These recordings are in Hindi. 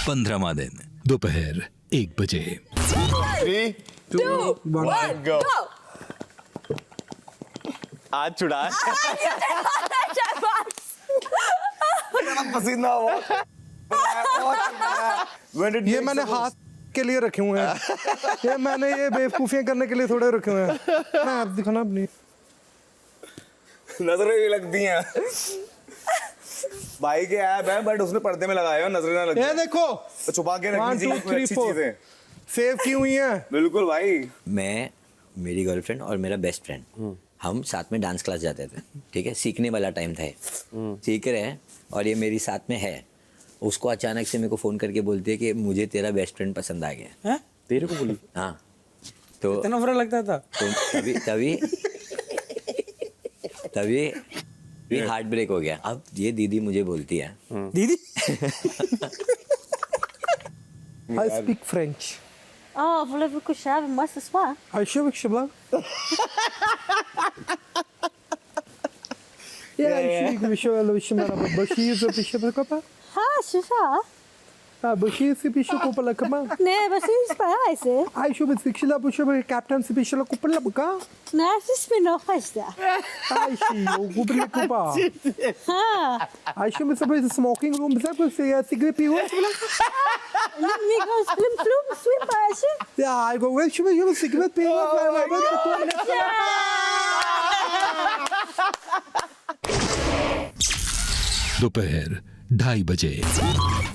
15वां दिन दोपहर 1 बजे। 3, 2, 1 go। आज छुड़ा पसीना हुआ। ये मैंने हाथ के लिए रखे हुए हैं। ये मैंने ये बेवकूफियां करने के लिए थोड़े रखे हुए हैं। मैं आप दिखाना अपनी नजरें भी लगती हैं। भाई के ऐप है बट उसने पर्दे में लगाए हो, नजरें ना लग ये जाए। देखो तो छुपा के रखनी 1 चाहिए 2 3 अच्छी 4 चीजें। सेव की हुई हैं। बिल्कुल भाई। मैं, मेरी गर्लफ्रेंड और मेरा बेस्ट फ्रेंड हम साथ में डांस क्लास जाते थे। ठीक है, सीखने वाला टाइम था, सीख रहे हैं और ये मेरी साथ में है। उसको अचानक से मेरे को फ़ोन करके बोलती है कि मुझे तेरा बेस्ट फ्रेंड पसंद आ गया है। तेरे को बोली? हाँ, तो इतना बुरा लगता था? तो तभी हार्ट ब्रेक हो गया। अब ये दीदी मुझे बोलती है, दीदी I speak French. Oh, voulez-vous coucher avec moi ce soir? Alsjeblieft, Ja, alsjeblieft, merhaba. Başınızı pişirme kapa. Ah, c'est ça. Ha, başınızı pişirme kupala kama. Nee, was ist bei Eise? Alsjeblieft, fikşila pişirme kaptan pişirme kupala baka. Nee, het is mir noch Eise. Alsjeblieft, kupala kupa. Ah, Alsjeblieft, sabay smoking room sa ko siya cigarette piwo. mir goes flim flum swim bei Eise. Ya, I go well, alsjeblieft, cigarette piwo. दोपहर 2:30 बजे।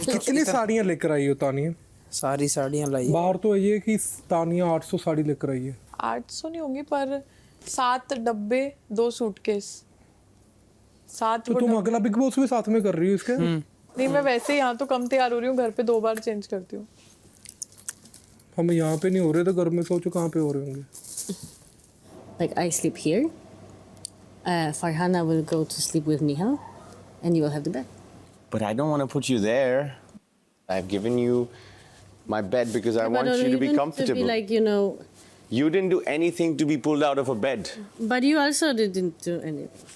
कितनी साड़ियाँ लेकर आई हो तानिया? सारी साड़ियाँ लाई। बाहर तो ये कि तानिया 800 साड़ी लेकर आई है। 800 नहीं होंगी पर 7 डब्बे 2 सूटकेस 7 तो तुम अगला बिग बॉस भी साथ में कर रही हो इसके? नहीं, मैं वैसे यहाँ तो कम तैयार हो रही हूँ, घर पे 2 बार चेंज करती हूँ। हम यहाँ पे नहीं हो रहे तो घर में सोचो कहाँ पे हो रहे होंगे। Like I sleep here. Farhana will go to sleep with Nihal, and you will have the bed. But I don't want to put you there. I've given you my bed because I want you to be comfortable. To be like, you know. You didn't do anything to be pulled out of a bed. But you also didn't do anything.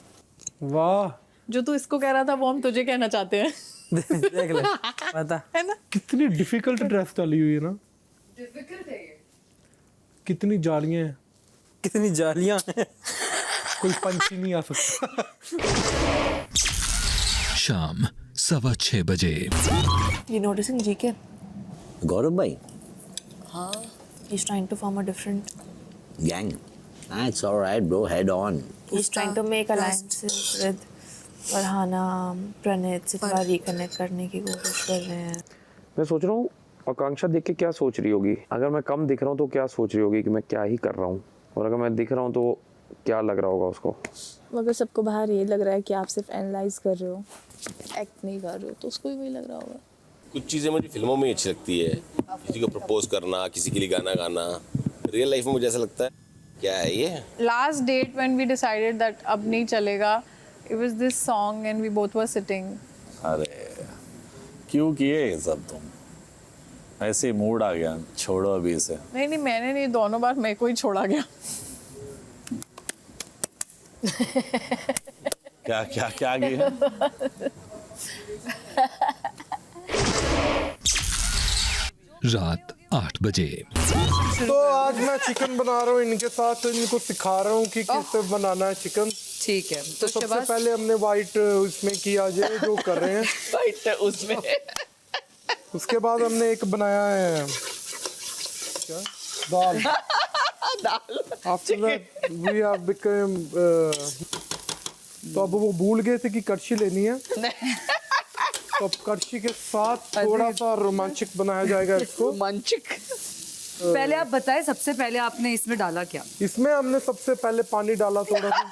वाह, जो तू इसको कह रहा था वो हम तुझे कहना चाहते हैं। देख ले, पता है ना? कितनी डिफिकल्ट ड्रेस डाली हुई है ना। डिफिकल्ट है ये। कितनी जालियां हैं, कितनी जालियाँ हैं। कोई पंछी नहीं आ सकता। शाम 6:15 बजे। You noticing GK? गौरव भाई He's trying to form a different. Gang, it's all right bro, head on। He's trying to make alliances with Farhana, Pranit, से थोड़ा reconnect करने की कोशिश कर रहे हैं। मैं सोच रहा हूँ आकांक्षा देख के क्या सोच रही होगी। अगर मैं कम दिख रहा हूँ तो क्या सोच रही होगी कि मैं क्या ही कर रहा हूँ, और अगर मैं दिख रहा हूँ तो क्या लग रहा होगा उसको। मगर सबको बाहर ये लग रहा है कि आप सिर्फ एनालाइज कर रहे हो, एक्ट नहीं कर रहे हो, तो उसको भी वही लग रहा होगा। कुछ चीज़ें मुझे फिल्मों में अच्छी लगती है, किसी को प्रपोज करना, किसी के लिए गाना गाना। रियल लाइफ में मुझे ऐसा लगता है क्या है ये। Last date when we decided that अब नहीं चलेगा, it was this song and we both were sitting. अरे क्यों किए ये सब तुम? ऐसे मूड आ गया, छोड़ो अभी इसे। नहीं नहीं, मैंने नहीं, दोनों बार मेरे को ही छोड़ा गया। क्या क्या क्या किया? रात 8 बजे। तो आज मैं चिकन बना रहा हूँ इनके साथ, इनको सिखा रहा हूँ कि कैसे बनाना है चिकन। ठीक है, तो सबसे पहले हमने वाइट उसमें किया जो कर रहे हैं वाइट उसमें। उसके बाद हमने एक बनाया है क्या, दाल। After that we have become तो अब वो भूल गए थे कि कड़छी लेनी है, तो अब कड़छी के साथ थोड़ा सा रोमांचिक बनाया जाएगा इसको। रोमांचिक। पहले आप बताएं, सबसे पहले आपने इसमें डाला क्या? इसमें हमने सबसे पहले पानी डाला, थोड़ा सा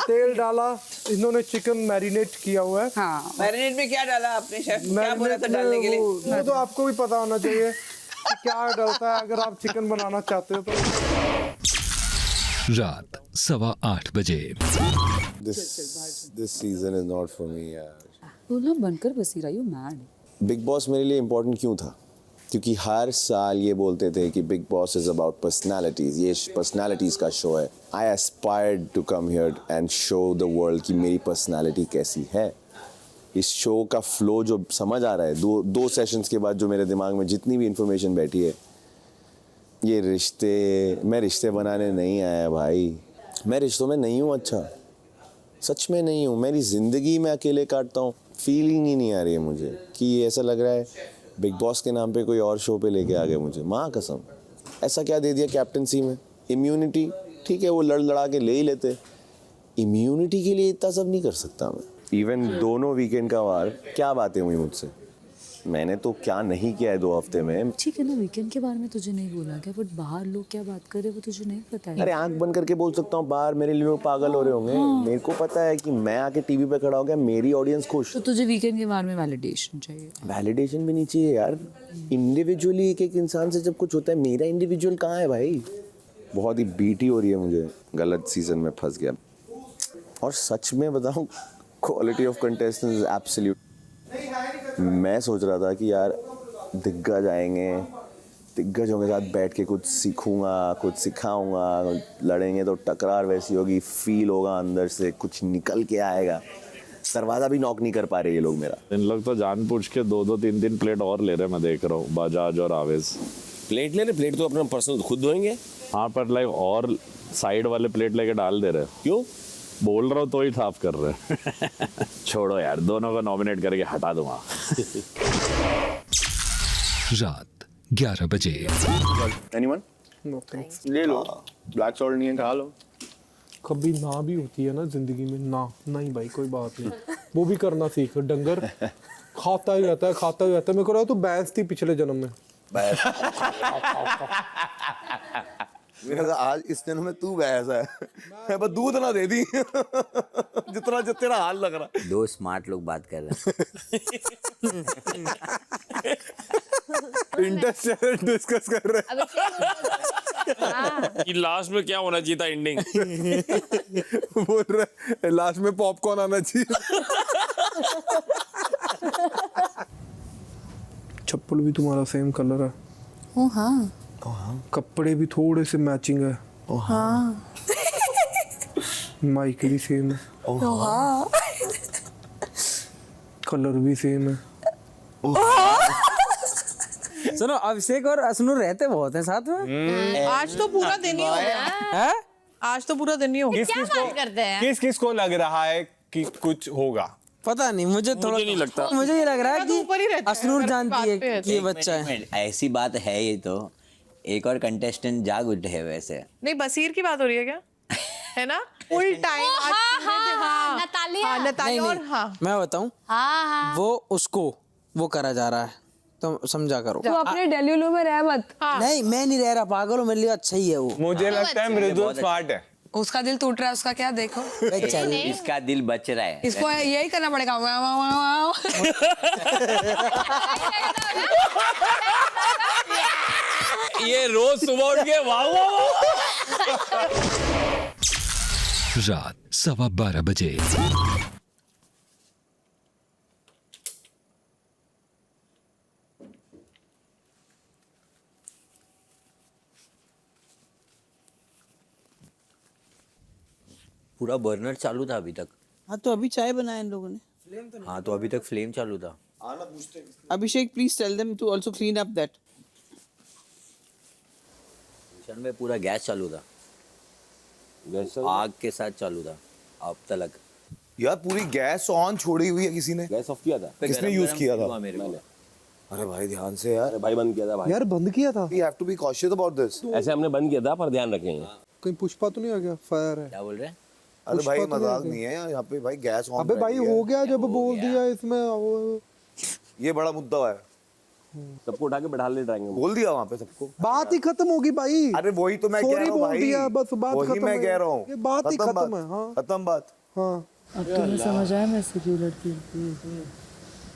तेल डाला। इन्होंने चिकन मैरिनेट किया हुआ है। हाँ, मैरिनेट में क्या डाला आपने शेफ? क्या बोला था डालने के लिए? वो तो आपको भी पता होना चाहिए कि क्या डलता है अगर आप चिकन बनाना चाहते हो तो। रात 8:15 बजे। This season is not for me यार। बोला बनकर बसी रही हो, मैड। बिग बॉस मेरे लिए इम्पोर्टेंट क्यों था? क्योंकि हर साल ये बोलते थे कि Bigg Boss is about personalities, ये पर्सनालिटीज का शो है। I aspired to come here and show the world कि मेरी पर्सनालिटी कैसी है। इस शो का फ्लो जो समझ आ रहा है, दो सेशंस के बाद जो मेरे दिमाग में जितनी भी इंफॉर्मेशन बैठी है, ये मैं रिश्ते बनाने नहीं आया भाई, मैं रिश्तों में नहीं हूँ। अच्छा, सच में नहीं हूँ। मेरी ज़िंदगी में अकेले काटता हूँ, फीलिंग ही नहीं आ रही है मुझे कि ये ऐसा लग रहा है बिग बॉस के नाम पे कोई और शो पे लेके आ गए मुझे। माँ कसम, ऐसा क्या दे दिया कैप्टनसी में? इम्यूनिटी, ठीक है वो लड़ा के ले ही लेते, इम्यूनिटी के लिए इतना सब नहीं कर सकता मैं। इवन दोनों वीकेंड का वार, क्या बातें हुई मुझसे, मैंने तो क्या नहीं किया है 2 हफ्ते में। ठीक है ना, वीकेंड के बारे में तुझे नहीं बोला क्या, बट बाहर लोग क्या बात कर रहे वो तुझे नहीं पता है? अरे आंख बंद करके बोल सकता हूँ, बाहर मेरे लिए लोग पागल हो रहे होंगे। मेरे को पता है कि मैं आके टीवी पे खड़ा हो गया, मेरी ऑडियंस खुश। तो तुझे वीकेंड के बारे में वैलिडेशन चाहिए? वैलिडेशन भी नहीं चाहिए यार, इंडिविजुअली एक इंसान से जब कुछ होता है, मेरा इंडिविजुअल कहाँ है भाई? बहुत ही बीटी हो रही है मुझे, गलत सीजन में फंस गया। और सच में बताऊँ, quality of contestant is absolute. मैं सोच रहा था कि यार दिग्गज आएंगे, दिग्गजों के साथ बैठ के कुछ सीखूंगा, कुछ सिखाऊंगा, लड़ेंगे तो टकरार वैसी होगी, फील होगा अंदर से, कुछ निकल के आएगा। दरवाजा भी नॉक नहीं कर पा रहे ये लोग मेरा। इन लोग तो जानबूझ के 2-2 3-3 प्लेट और ले रहे हैं, मैं देख रहा हूँ, बजाज और आवेज। प्लेट ले रहे, प्लेट तो अपना पर्सनल खुद धोएंगे। हाँ, पर लाइक और साइड वाले प्लेट लेके डाल दे रहे। क्यों? बोल रहा हूँ तो ही साफ कर रहे। छोड़ो यार, दोनों को नॉमिनेट करके हटा दूंगा। रात 11 बजे। एनीवन? No thanks. ले लो, ब्लैक सॉल्ट नहीं है, खा लो। कभी ना भी होती है ना जिंदगी में, ना नहीं भाई कोई बात नहीं, वो भी करना सीख। डंगर खाता ही रहता है, खाता ही रहता है। मेरे को लगा तू भैंस थी पिछले जन्म में। मेरा तो आज इस जन्म में तू भैंस है, मैं बस दूध ना दे दी जितना जो तेरा हाल लग रहा। 2 स्मार्ट लोग बात कर रहे हैं। इंटरस्टेलर डिस्कस कर रहे कि लास्ट में क्या होना चाहिए था एंडिंग। बोल रहे लास्ट में पॉपकॉर्न आना चाहिए। चप्पल भी तुम्हारा सेम कलर है। ओ हाँ, कपड़े भी थोड़े से मैचिंग है। हाँ, माइक भी सेम है, ओ हाँ, कलर भी सेम है। सुनो, अभिषेक और असनूर रहते बहुत हैं साथ में। आज तो पूरा दिन ही हो गया है। आज तो पूरा दिन ही हो गया। क्या बात करते हैं? किस किस को लग रहा है कि कुछ होगा? पता नहीं, मुझे थोड़ा नहीं लगता। मुझे ये लग रहा है तो ऊपर ही कि रहता है, असनूर अगर जानती है बात पे कि ये बच्चा है। ऐसी बात है, ये तो एक और कंटेस्टेंट जाग उठे है वैसे। नहीं, बसीर की बात हो रही है क्या? है ना? फुल टाइम आज नतालिया। हाँ, नतालिया। और हाँ, मैं बताऊं, हाँ, वो उसको वो करा जा रहा है, तो समझा करो। तू अपने डेल्यूलो में रह मत। नहीं, मैं नहीं रह रहा, पागल हो, मेरे लिए अच्छा ही है वो। मुझे लगता है मृदुल स्मार्ट है। उसका दिल टूट रहा है, उसका क्या देखो। इसका दिल बच रहा है। इसको यही करना पड़ेगा। वाह, वाह, वाह, वाह। ये रोज सुबह उठ के वाह वाह वाह। रात 12:15 बजे। पूरा बर्नर चालू था अभी तक। हाँ, तो अभी चाय बनाया इन लोगों ने। हाँ, तो अभी तक फ्लेम चालू था। Abhishek, please tell them to also clean up that. Kitchen में पूरा गैस चालू था, आग के साथ चालू था अब तक। यार पूरी गैस ऑन छोड़ी हुई है किसी ने? गैस ऑफ किया था? किसने यूज किया था? मेरे को अरे भाई ध्यान से यार। भाई बंद किया था भाई। यार बंद किया था। You have to be cautious about this. ऐसे हमने बंद किया था, पर ध्यान रखेंगे। कहीं पुष्पा तो नहीं आ गया? फायर है। क्या बोल रहे हैं? अरे भाई पुष्पा तो मजाक नहीं नहीं है यार, यहाँ पे भाई गैस ऑन। अबे भाई हो गया जब बोल दिया इसमें। ये बड़ा मुद्दा है। सबको उठा के बैठा ले जाएंगे। बोल दिया वहाँ पे सबको, बात ही खत्म होगी भाई। अरे वही तो मैं कह रहा हूँ भाई, दिया, बस बात वही खत्म मैं है। कह रहा हूँ, ये बात ही खत्म है। हाँ, खत्म बात। हाँ, अब तुम्हें समझ आया मैं इससे क्यों लड़ती हूँ?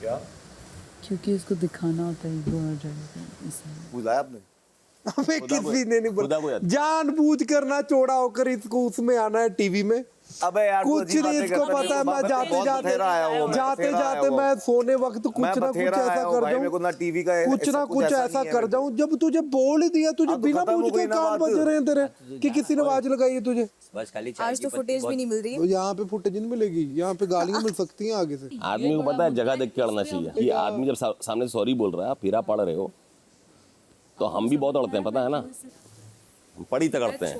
क्या? क्योंकि इसको दिखाना होता है ईगो आ जाएगा इसलिए। बुलाया आपने? हमें किसी ने नहीं बोला, जानबूझ कर ना चौड़ा होकर इसको उसमें आना है टीवी में। अबे यार कुछ नहीं इसको पता है, मैं जाते जाते मैं सोने वक्त कुछ ना कुछ ऐसा कर जाऊं, मेरे को ना टीवी का कुछ ना कुछ ऐसा कर जाऊं। जब तुझे बोल ही दिया, तुझे बिना पूछ के कान बज रहे हैं तेरे कि किसी ने आवाज लगाई है तुझे। बस खाली आज तो फुटेज भी नहीं मिल रही। तो यहाँ पे फुटेज नहीं मिलेगी, यहाँ पे गालियां मिल सकती हैं आगे से। आदमी को पता है जगह देख के अड़ना चाहिए कि आदमी जब सामने सॉरी बोल रहा है, फिर आप पढ़ रहे हो, तो हम भी बहुत अड़ते हैं, पता है ना, हम पढ़ी तक अड़ते हैं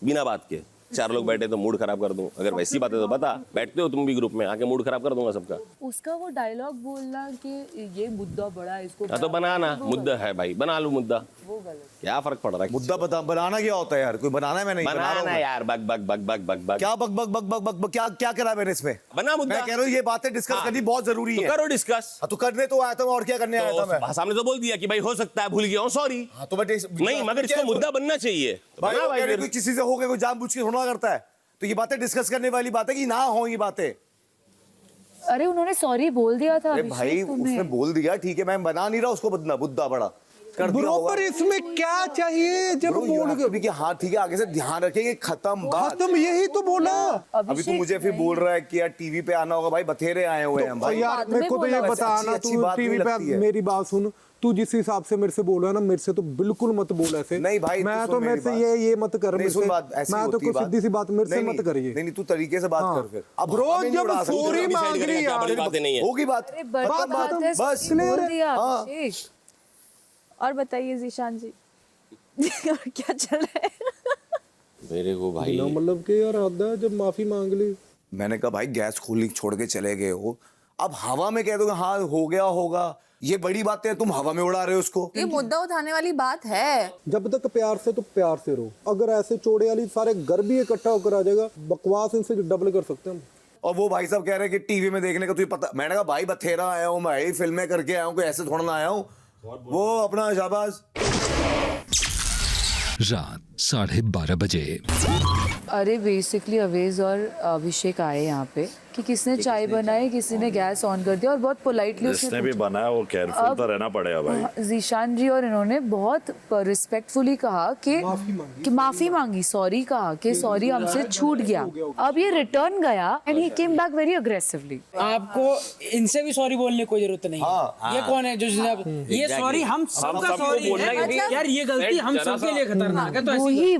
बिना बात के। 4 लोग बैठे तो मूड खराब कर दूं, अगर वैसी बात है तो बता, बैठते हो तुम भी ग्रुप में, आके मूड खराब कर दूंगा सबका। उसका वो डायलॉग बोलना कि ये मुद्दा बड़ा है, इसको तो बनाना मुद्दा है भाई, बना लो मुद्दा, क्या फर्क पड़ रहा है? मुद्दा बनाना क्या होता है यार? कोई बनाना है? मैं नहीं बना रहा हूं यार। बक बक बक बक बक बक क्या बक बक बक बक बक क्या क्या करा मैंने इसमें? बना मुद्दा। मैं कह रहा हूँ ये बातें डिस्कस करनी बहुत जरूरी है। करो डिस्कस। तो करने तो आया था मैं, और क्या करने आया था मैं? सामने तो बोल दिया कि भाई हो सकता है भूल गया हूँ, सॉरी। तो मैं नहीं, मगर इसका मुद्दा बनना चाहिए भाई। किसी से हो गया, कोई जानबूझ के थोड़ा करता है, तो ये बातें डिस्कस करने वाली बात है कि ना हो ये बातें। अरे उन्होंने सॉरी बोल दिया था। अरे भाई उसने बोल दिया, ठीक है, मैं बना नहीं रहा उसको, बदना मुद्दा बड़ा कर दिया होगा। पर इसमें क्या चाहिए जब बोल गए कि हाँ ठीक है, आगे से ध्यान रखेंगे, खत्म बात। खत्म, यही तो बोला। अभी तू मुझे फिर बोल रहा है कि यार टीवी पे आना होगा। भाई बथेरे आए हुए हैं भाई। यार मेरे को तो ये बताना, तू टीवी पे मेरी बात सुन, तू जिस हिसाब से मेरे से बोल रहा है ना, मेरे से तो बिल्कुल मत बोल ऐसे। नहीं भाई, मैं तो मेरे से ये मत कर, मेरे से मैं तो कुछ सीधी सी बात मेरे से मत करिए। नहीं तू तरीके से बात कर फिर। अब रोज जब सॉरी मांग रही है होगी बात, बस और बताइए जीशान जी क्या चल रहा है? मेरे को भाई मतलब कि यार हद है, जब माफी मांग ली। मैंने कहा भाई गैस खुली छोड़ के चले गए हो, अब हवा में कह दोगे हाँ हो गया होगा, ये बड़ी बात है, तुम हवा में उड़ा रहे हो उसको। ये मुद्दा उठाने वाली बात है। जब तक प्यार से तो प्यार से रहो, अगर ऐसे चोड़े वाली सारे घर भी इकट्ठा होकर आ जाएगा, बकवास इनसे डबल कर सकते हैं हम। और वो भाई साहब कह रहे हैं कि टीवी में देखने का तुझे पता। मैंने कहा भाई बथेरा आया हूँ मैं, फिल्में करके आया हूँ, कोई ऐसे थोड़ा ना आया हूँ। वो अपना शाबाश। रात 12:30 बजे। अरे बेसिकली अवेज और अभिषेक आए यहाँ पे कि किसने चाय बनाई, किसी ने गैस ऑन कर दिया, और बहुत पोलाइटली जिसने भी बनाया वो केयरफुल तो रहना पड़ेगा भाई। जीशान जी और इन्होंने बहुत रिस्पेक्टफुली कहा कि माफी मांगी, सॉरी कहा कि सॉरी हमसे छूट गया। अब ये रिटर्न गया and he came back very aggressively. आपको इनसे भी सॉरी बोलने की कोई जरूरत नहीं है। ये कौन है जो ये सॉरी हम सबका सॉरी है यार, ये गलती हम सबके लिए खतरनाक है। तो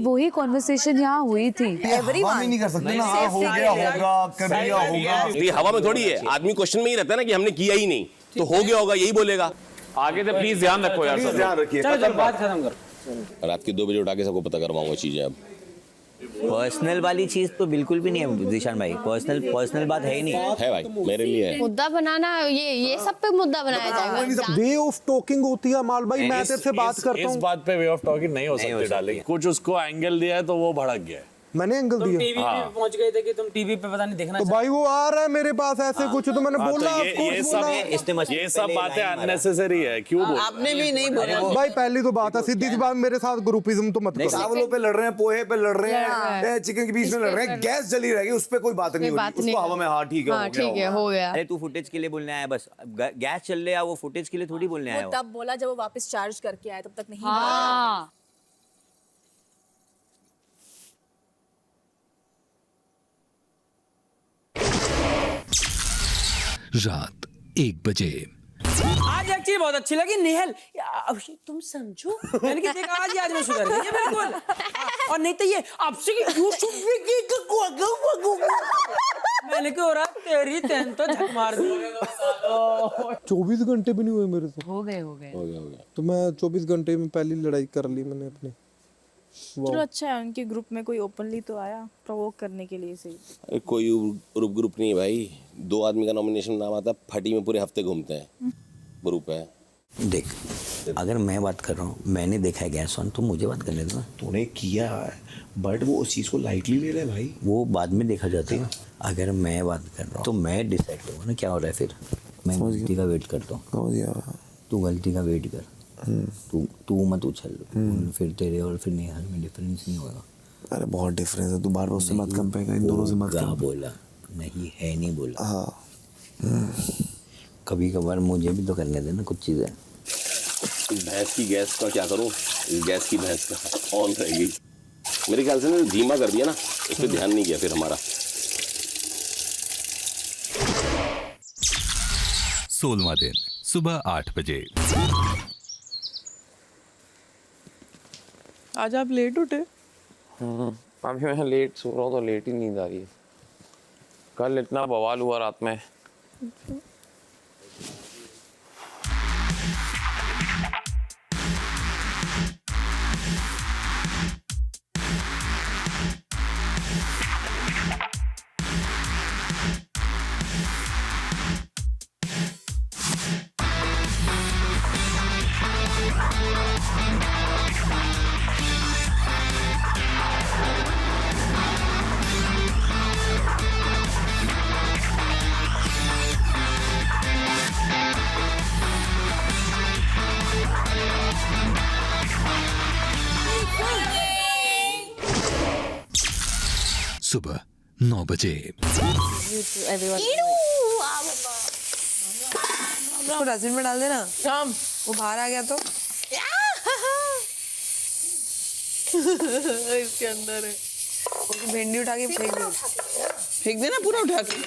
वही कॉन्वर्सेशन यहाँ हुई थी। नहीं कर सकते ना, हो गया होगा, कर दिया होगा। ये हवा में थोड़ी है, आदमी क्वेश्चन में ही रहता है ना कि हमने किया ही नहीं, तो हो गया होगा यही बोलेगा। आगे से प्लीज ध्यान रखो यार, ध्यान रखिए। चलो बात खत्म करो। रात के 2 बजे उठा के सबको पता करवाऊंगा चीजें। अब पर्सनल वाली चीज तो बिल्कुल भी नहीं है जीशान भाई, पर्सनल बात है ही नहीं है भाई, मेरे लिए है। मुद्दा बनाना, ये सब पे मुद्दा बनाया जाएगा। वे ऑफ टॉकिंग होती है माल भाई, मैं तेरे से बात करता हूँ। इस बात पे वे ऑफ टॉकिंग नहीं हो सकती डालेंगे। कुछ उसको एंगल दिया है तो वो भड़क गया है। मैंने एंगल दिया। टीवी पे पहुंच गए थे कि तुम टीवी पे पता नहीं देखना। तो भाई वो आ रहा है मेरे पास ऐसे कुछ, तो मैंने बोला ये सब बातें अननेसेसरी है। क्यों बोल आपने भी नहीं बोला भाई? पहली तो बात है, सीधी सी बात, मेरे साथ ग्रुपिज्म तो मत करो। चावलों पे लड़ रहे हैं, पोहे पे लड़ रहे हैं, चिकन के बीच में लड़ रहे हैं, गैस जली रहेगी, उस पे कोई बात नहीं होगी, उसको हवा में हाँ ठीक है ठीक है हो गया। अरे तू फुटेज के लिए बोलने आया, बस गैस चल रहा है, वो फुटेज के लिए थोड़ी बोलने आया। तब बोला जब वो वापस चार्ज करके आया, तब तक नहीं। रात 1 बजे। आज एक चीज बहुत अच्छी लगी निहल, अभिषेक तुम समझो, मैंने कि देखा आज मैं सुधर गई बिल्कुल। और नहीं तो ये आपसे मैंने क्यों हो रहा तेरी तेन तो झक मार दी। 24 घंटे भी नहीं हुए मेरे से। हो गए। तो मैं 24 घंटे में पहली लड़ाई कर ली मैंने अपने। चलो अच्छा है, उनके ग्रुप में कोई ओपनली तो आया प्रोवोक करने के लिए। सही कोई ग्रुप नहीं है भाई, 2 आदमी का नॉमिनेशन नाम आता है, फटी में पूरे हफ्ते घूमते हैं। ग्रुप है। देख अगर मैं बात कर रहा हूँ, मैंने देखा है गैस ऑन, तो मुझे बात करने दो ना। तूने किया है बट वो उस चीज को लाइटली ले रहे भाई, वो बाद में देखा जाता है। अगर मैं बात कर रहा हूँ तो मैं डिसाइड करूँगा ना क्या हो रहा है। फिर मैं गलती का वेट करता हूँ, तू गलती का वेट कर, तू मत उछल। फिर तेरे और फिर नेहाल में डिफरेंस नहीं होगा। अरे बहुत डिफरेंस है, तू बार बार उससे मत कंपेयर, इन दोनों से मत कंपेयर। बोला नहीं है, नहीं बोला। हाँ कभी कभार मुझे भी तो करने देना कुछ चीज़ें। भैंस की गैस का क्या करूँ, गैस की भैंस का ऑन रहेगी। मेरे ख्याल से ना धीमा कर दिया ना, इस पर ध्यान नहीं किया फिर हमारा। 16वां दिन सुबह 8 बजे। आज आप लेट उठे? अभी मैं लेट सो रहा हूँ तो लेट ही नींद आ रही है। कल इतना बवाल हुआ रात में। सुबह 9 बजे। उसको डस्टबिन में डाल देना। शाम वो बाहर आ गया तो इसके अंदर है। भिंडी उठा के फेंक देना पूरा उठा के।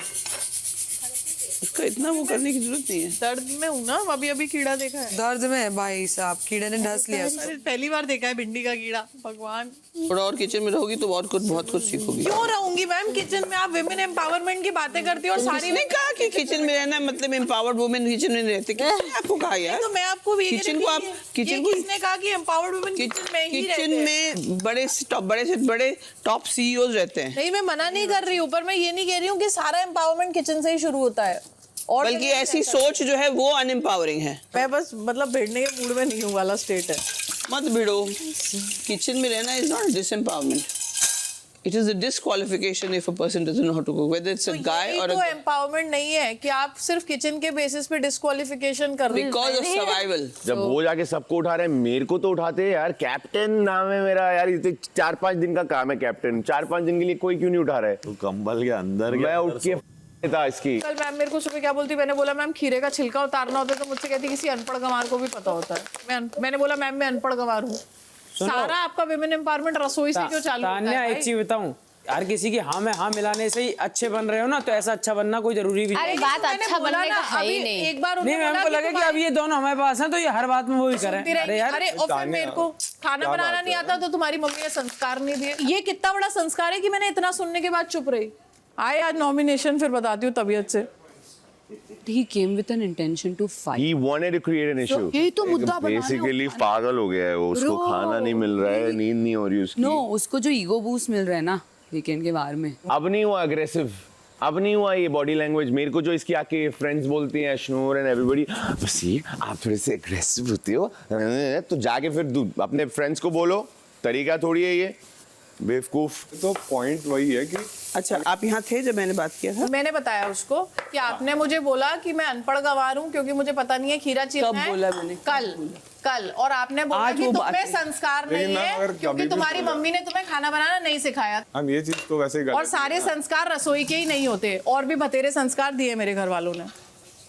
उसका इतना वो करने की जरूरत नहीं है। दर्द में हूँ ना, अभी अभी कीड़ा देखा है। दर्द में है भाई साहब, कीड़े ने ढस लिया। अरे पहली बार देखा है भिंडी का कीड़ा। भगवान, थोड़ा और किचन में रहोगी तो बहुत कुछ सीखोगी। क्यों रहूंगी मैम किचन में? आप विमेन एम्पावरमेंट की बातें करती हो और सारी ने कहा कि किचन में रहना मतलब एम्पावर्ड वुमेन किचन में रहते। आपको कहा यार? तो मैं आपको भी किचन को किसने कहा कि एम्पावर्ड वुमेन किचन में ही रहते हैं? किचन में बड़े टॉप सीईओज रहते हैं। नहीं, मैं मना नहीं कर रही हूँ, पर मैं ये नहीं कह रही हूँ कि सारा एम्पावरमेंट किचन से ही शुरू होता है। और बल्कि ऐसी सोच जो है वो अनएम्पावरिंग है। मैं बस मतलब भिड़ने के मूड में नहीं हूँ वाला स्टेट है। मत भिड़ो। किचन में रहना is not disempowerment. It is a disqualification if a person doesn't know how to cook, whether it's a guy और तो एम्पावरमेंट नहीं है कि आप सिर्फ किचन के बेसिस पे डिसक्वालिफिकेशन कर रहे हैं। Because of survival. जब वो जाके सबको उठा रहे हैं, मेरे को तो उठाते हैं यार। कैप्टन नाम है मेरा यार। ये 4-5 दिन का काम है कैप्टन। 4-5 दिन के लिए कोई क्यों नहीं उठा रहा है? तो कंबल के अंदर मैं उठ के था इसकी। कल मैम मेरे को सुबह क्या बोलती, मैंने बोला मैम खीरे का छिलका उतारना होता है, तो मुझसे कहती किसी अनपढ़ गंवार को भी पता होता है। मैंने बोला मैम मैं अनपढ़ गंवार हूँ। सारा आपका विमेन एम्पावरमेंट रसोई से क्यों चालू होता है? एक चीज बताऊं, हर किसी की हाँ में हाँ मिलाने से ही अच्छे बन रहे हो ना, तो ऐसा अच्छा बनना कोई जरूरी भी नहीं। अरे बात अच्छा बनने का है ही नहीं। एक बार नहीं, मैम को लगे कि अब ये दोनों हमारे पास हैं तो ये हर बात में वही करें। अरे यार, अरे और फिर मेरे को खाना बनाना नहीं आता तो तुम्हारी मम्मी ने संस्कार नहीं दिए। ये कितना बड़ा संस्कार है कि मैंने इतना सुनने के बाद चुप रही। आए आज नॉमिनेशन, फिर बताती हूँ तबीयत से। He came with an intention to fight. He wanted to create an issue. यही तो मुद्दा बना रहे हो। Basically पागल हो गया है वो। उसको खाना नहीं मिल रहा है, नींद नहीं हो रही उसकी। No, उसको जो ईगो बूस्ट मिल रहा है ना वीकेंड के बार में। अब नहीं हुआ अग्रेसिव। अब नहीं हुआ ये बॉडी लैंग्वेज। मेरे को जो इसकी आके फ्रेंड्स बोलती हैं, अशनूर एंड एवरीबॉडी, बस ये आप थोड़े से अग्रेसिव होते हो, तो जाके फिर अपने फ्रेंड्स को बोलो। तरीका थोड़ी है ये, बेवकूफ। तो पॉइंट वही है कि अच्छा, आप यहाँ थे जब मैंने बात किया था? मैंने बताया उसको कि आपने मुझे बोला कि मैं अनपढ़ गंवार हूँ क्योंकि मुझे पता नहीं है खीरा चीरना है। कब बोला मैंने? कल। और आपने बोला कि तुम्हें संस्कार नहीं है क्योंकि तुम्हारी मम्मी ने तुम्हें खाना बनाना नहीं सिखाया। हम ये चीज तो वैसे और सारे संस्कार रसोई के ही नहीं होते, और भी बतेरे संस्कार दिए मेरे घर वालों ने।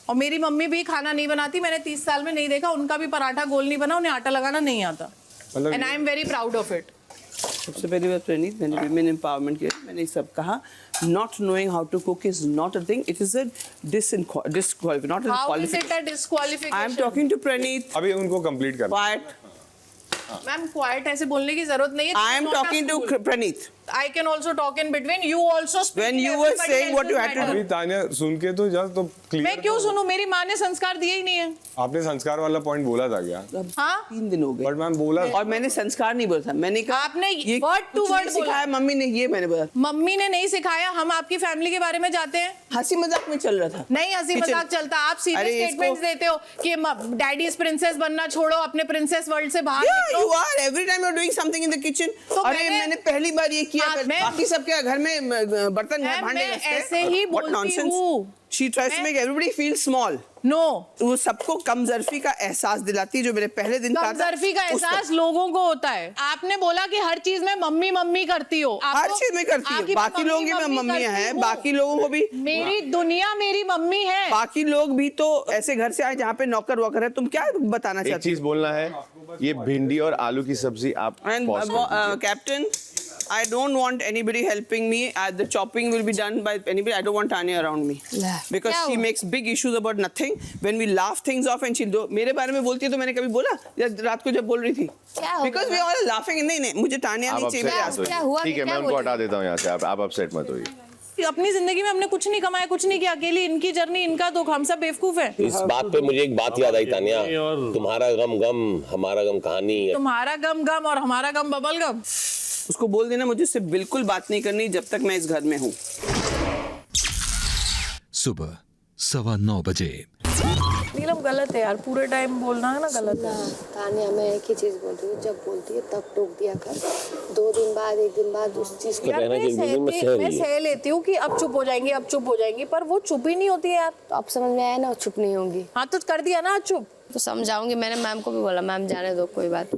और मेरी मम्मी भी खाना नहीं बनाती। मैंने 30 साल में नहीं देखा उनका भी पराठा गोल नहीं बना, उन्हें आटा लगाना नहीं आता। And I am very proud of it. सबसे पहली बात प्रणीत, मैंने विमेन एम्पावरमेंट के मैंने सब कहा, not knowing how to cook is not a thing, it is a disqualification, not a qualification. I am talking to Praneet. अभी उनको कंप्लीट कर। क्वाइट मैम, क्वाइट ऐसे बोलने की जरूरत नहीं है। I am talking to Praneet. I can also talk in between. You also speak. When you were saying what you had to do. अभी तान्या सुन के तो जस्ट तो क्लियर। मैं क्यों सुनूं? मेरी माँ ने संस्कार दिए ही नहीं है। आपने संस्कार वाला पॉइंट बोला था क्या? हाँ, 3 दिन हो गए। बट मैम बोला। और मैंने संस्कार नहीं बोला था। मैंने कहा आपने वर्ड टू वर्ड सिखाया मम्मी ने, ये मैंने बोला। मम्मी ने नहीं सिखाया। हम आपकी फैमिली के बारे में जाते हैं। हंसी मजाक में चल रहा था। नहीं, हंसी मजाक चलता। आप सीरियस स्टेटमेंट्स देते हो कि डैडी प्रिंसेस बनना छोड़ो, अपने प्रिंसेस वर्ल्ड से बाहर निकलो। You are every time you're doing something in the kitchen. अरे मैंने पहली बार ये किया। बाकी सबके घर में बर्तन है, भांडे ऐसे ही बोलती हूँ। She tries to make everybody feel small. No. वो सबको कमजोरी का एहसास दिलाती, जो मेरे पहले दिन का कमजोरी का एहसास लोगों को होता है। आपने बोला कि हर चीज में मम्मी मम्मी करती हो। हर चीज में करती हो। बाकी लोगों की मम्मियां हैं, बाकी लोगों को भी। मेरी दुनिया मेरी मम्मी है। बाकी लोग भी तो ऐसे घर से आए जहाँ पे नौकर वोकर है। तुम क्या बताना चाहते हो? एक चीज बोलना है, ये भिंडी और आलू की सब्जी आप captain I don't want anybody helping me. The chopping will be done by anybody. I don't want Tanya around me because she makes big issues about nothing. When we laugh things off and she do मेरे बारे में बोलती है तो मैंने कभी बोला या रात को जब बोल रही थी because we all laughing नहीं मुझे तानिया नहीं चाहिए क्या हुआ ठीक है मैं उनको हटा देता हूँ यहाँ से आप अपसेट मत होइए अपनी जिंदगी में हमने कुछ नहीं कमाया कुछ नहीं किया अकेली इनकी जर्नी इनका दुख हम सब बेवकूफ है इस बात पे मुझे एक बात याद आई तानिया तुम्हारा गम गम हमारा गम कहानी तुम्हारा गम गम और हमारा गम बबल गम उसको बोल देना मुझे उससे बिल्कुल बात नहीं करनी जब तक मैं इस घर में हूँ सुबह 9:15 बजे नीलम गलत है यार पूरे टाइम बोलना है ना गलत है तानिया मैं एक ही चीज बोल रही हूँ जब बोलती है तब टोक दिया कर 2 दिन बाद 1 दिन बाद उस चीज को मैं सह लेती हूँ कि अब चुप हो जाएंगी पर वो चुप ही नहीं होती है यार तो अब समझ में आया ना चुप नहीं होंगी हाँ तो कर दिया ना चुप तो समझाऊंगी मैंने मैम को भी बोला मैम जाने दो कोई बात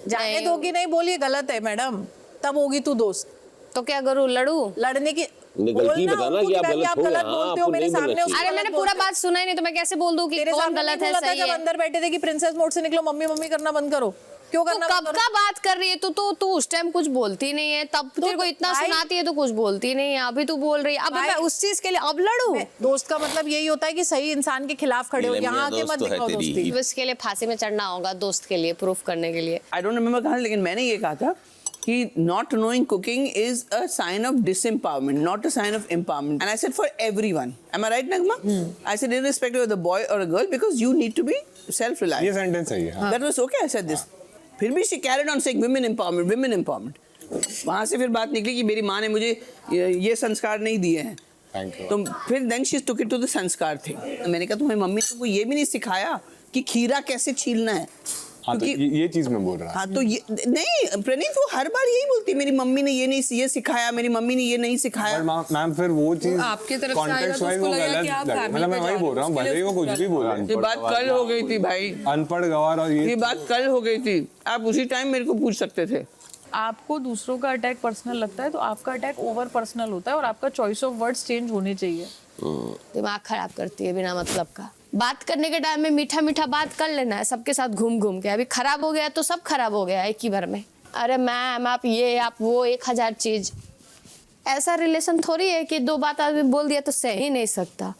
जाने दो कि नहीं बोलिए गलत है मैडम तब होगी तू दोस्त तो क्या करूँ लड़ू लड़ने की गलती बताना कि आप गलत बोलते हो मेरे सामने अरे मैंने पूरा बात सुना ही नहीं तो मैं कैसे बोल दूं कि कौन गलत है सही है जब अंदर बैठे थे कि प्रिंसेस मोड से निकलो मम्मी मम्मी करना बंद करो क्यों करना कब का बात कर रही है तू उस टाइम कुछ बोलती नहीं है तब तेरे को इतना सुनाती है तो कुछ बोलती नहीं है अभी तू बोल रही है अब मैं उस चीज के लिए अब लड़ू दोस्त का मतलब यही होता है कि सही इंसान के खिलाफ खड़े हो यहाँ आके मत दिखाओ दोस्ती इसके लिए फांसी में चढ़ना होगा दोस्त के लिए प्रूफ करने के लिए आई डोंट रिमेम्बर कहाँ लेकिन मैंने ये कहा था कि not knowing cooking is a sign of disempowerment, not a sign of empowerment. And I said for everyone. Am I right, Nagma? I said irrespective of the boy or a girl because you need to be self-reliant. ये sentence सही है. That was okay. I said this. फिर भी she carried on saying women empowerment, women empowerment. वहाँ से फिर बात निकली कि मेरी माँ ने मुझे ये संस्कार नहीं दिए हैं. तो फिर then she took it to the संस्कार thing. मैंने कहा तुम्हारी मम्मी ने तुमको ये भी नहीं सिखाया कि खीरा कैसे छीलना है. हाँ तो ये चीज मैं बोल रहा हूँ। हाँ तो ये नहीं प्रणीत वो हर बार यही बोलती है मेरी मम्मी ने ये सिखाया मेरी मम्मी ने ये नहीं सिखाया मैम फिर वो चीज आपकी तरफ से आएगा तो वाइज उसको वो लगेगा कि आप गलत फैमिली मतलब मैं वही बोल रहा हूँ भले ही वो कुछ भी बोला ये बात कल हो गई थी भाई अनपढ़ गवार और ये बात कल हो गई थी आप उसी टाइम मेरे को पूछ सकते थे आपको दूसरों का अटैक पर्सनल लगता है तो आपका अटैक ओवर पर्सनल होता है और आपका चॉइस ऑफ वर्ड्स चेंज होने चाहिए दिमाग खराब करती है बिना मतलब का बात करने के टाइम में मीठा मीठा बात कर लेना है सबके साथ घूम घूम के अभी खराब हो गया तो सब खराब हो गया एक ही बार में अरे मैम आप ये आप वो 1000 चीज ऐसा रिलेशन थोड़ी है कि 2 बात आदमी बोल दिया तो सह ही नहीं सकता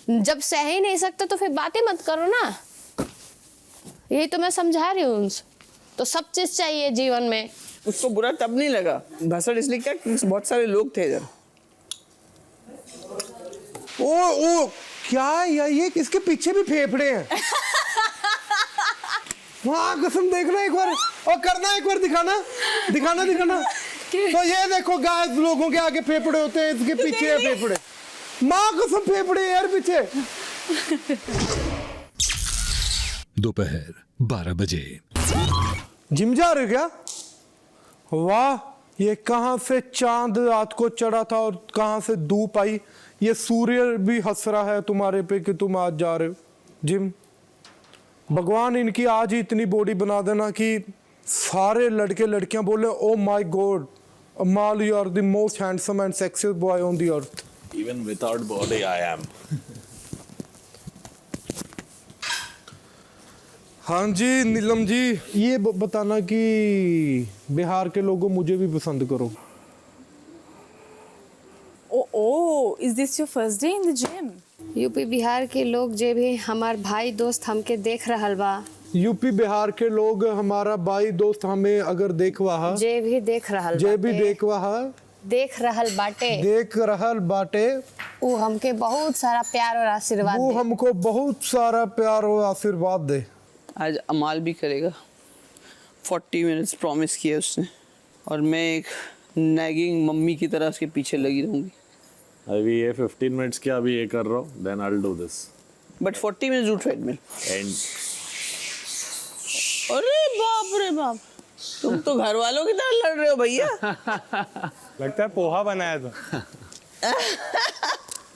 जब सह ही नहीं सकता तो फिर बातें मत करो ना यही तो मैं समझा रही हूँ तो सब चीज चाहिए जीवन में उसको बुरा तब नहीं लगा भसड़ इसलिए क्या बहुत सारे लोग थे इधर ओ क्या ये किसके पीछे भी फेफड़े हैं हाँ कसम देखना एक बार और करना एक बार दिखाना तो ये देखो गाय लोगों के आगे फेफड़े होते हैं इसके पीछे है फेफड़े माँ कसम फेफड़े यार पीछे दोपहर 12 बजे जिम जा रहे हो क्या वाह ये कहाँ से चांद रात को चढ़ा था और कहाँ से धूप आई ये सूर्य भी हंस रहा है तुम्हारे पे कि तुम आज जा रहे हो जिम भगवान इनकी आज ही इतनी बॉडी बना देना कि सारे लड़के लड़कियां बोले oh my god Amaal you are the most handsome and sexy boy on the earth even without body I am हाँ जी नीलम जी ये बताना कि बिहार के लोगों मुझे भी पसंद करो Oh, is this your first day in the gym? UP Bihar के लोग जे भी हमार भाई दोस्त हमके देख रहल बा यूपी बिहार के लोग हमारा भाई दोस्त हमें अगर देखवा जे भी देख रहल देख रहल बाटे वो हमके बहुत सारा प्यार और आशीर्वाद वो हमको बहुत सारा प्यार और आशीर्वाद दे आज अमाल भी करेगा 40 मिनट्स प्रॉमिस किया उसने और मैं एक नैगिंग मम्मी की तरह उसके पीछे लगी रहूंगी अभी ये 15 मिनट्स के अभी ये कर रहा हूँ then I will do this but 40 minutes do treadmill and अरे बाप तुम तो घर वालों की तरह लड़ रहे हो भैया लगता है पोहा बनाया था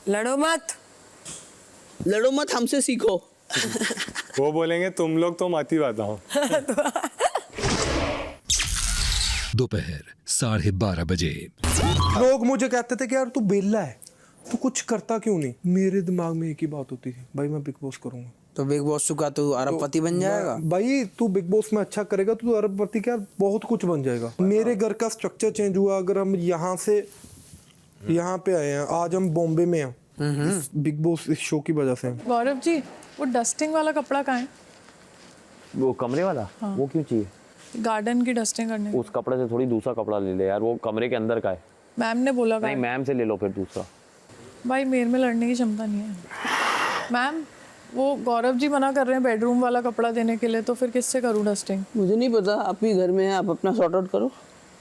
लड़ो मत हमसे सीखो वो बोलेंगे तुम लोग तो मत ही बताओ दोपहर 12:30 बजे लोग मुझे कहते थे कि यार तू बेला है तू कुछ करता क्यों नहीं मेरे दिमाग में एक ही बात होती है भाई मैं बिग बॉस करूंगा तो बिग बॉस का तू अरबपति बन जाएगा। भाई तू बिग बॉस में अच्छा करेगा तो तू अरबपति क्या बहुत कुछ बन जाएगा। मेरे घर का स्ट्रक्चर चेंज हुआ, अगर हम यहाँ से यहाँ पे आए हैं, आज हम बॉम्बे में हैं बिग बॉस इस शो की वजह से। गौरव जी, वो डस्टिंग वाला कपड़ा कहाँ है? वो कमरे वाला, हाँ। वो क्यों चाहिए? गार्डन की डस्टिंग करने। उस कपड़े से थोड़ी दूसरा कपड़ा ले ले यार, वो कमरे के अंदर का है। मैम ने बोला। नहीं, मैम से ले लो फिर दूसरा। भाई मेरे में लड़ने की क्षमता नहीं है। मैम वो गौरव जी मना कर रहे हैं बेडरूम वाला कपड़ा देने के लिए, तो फिर किससे करूँ डस्टिंग? मुझे नहीं पता, आप ही घर में हैं, आप अपना सॉर्ट आउट करो।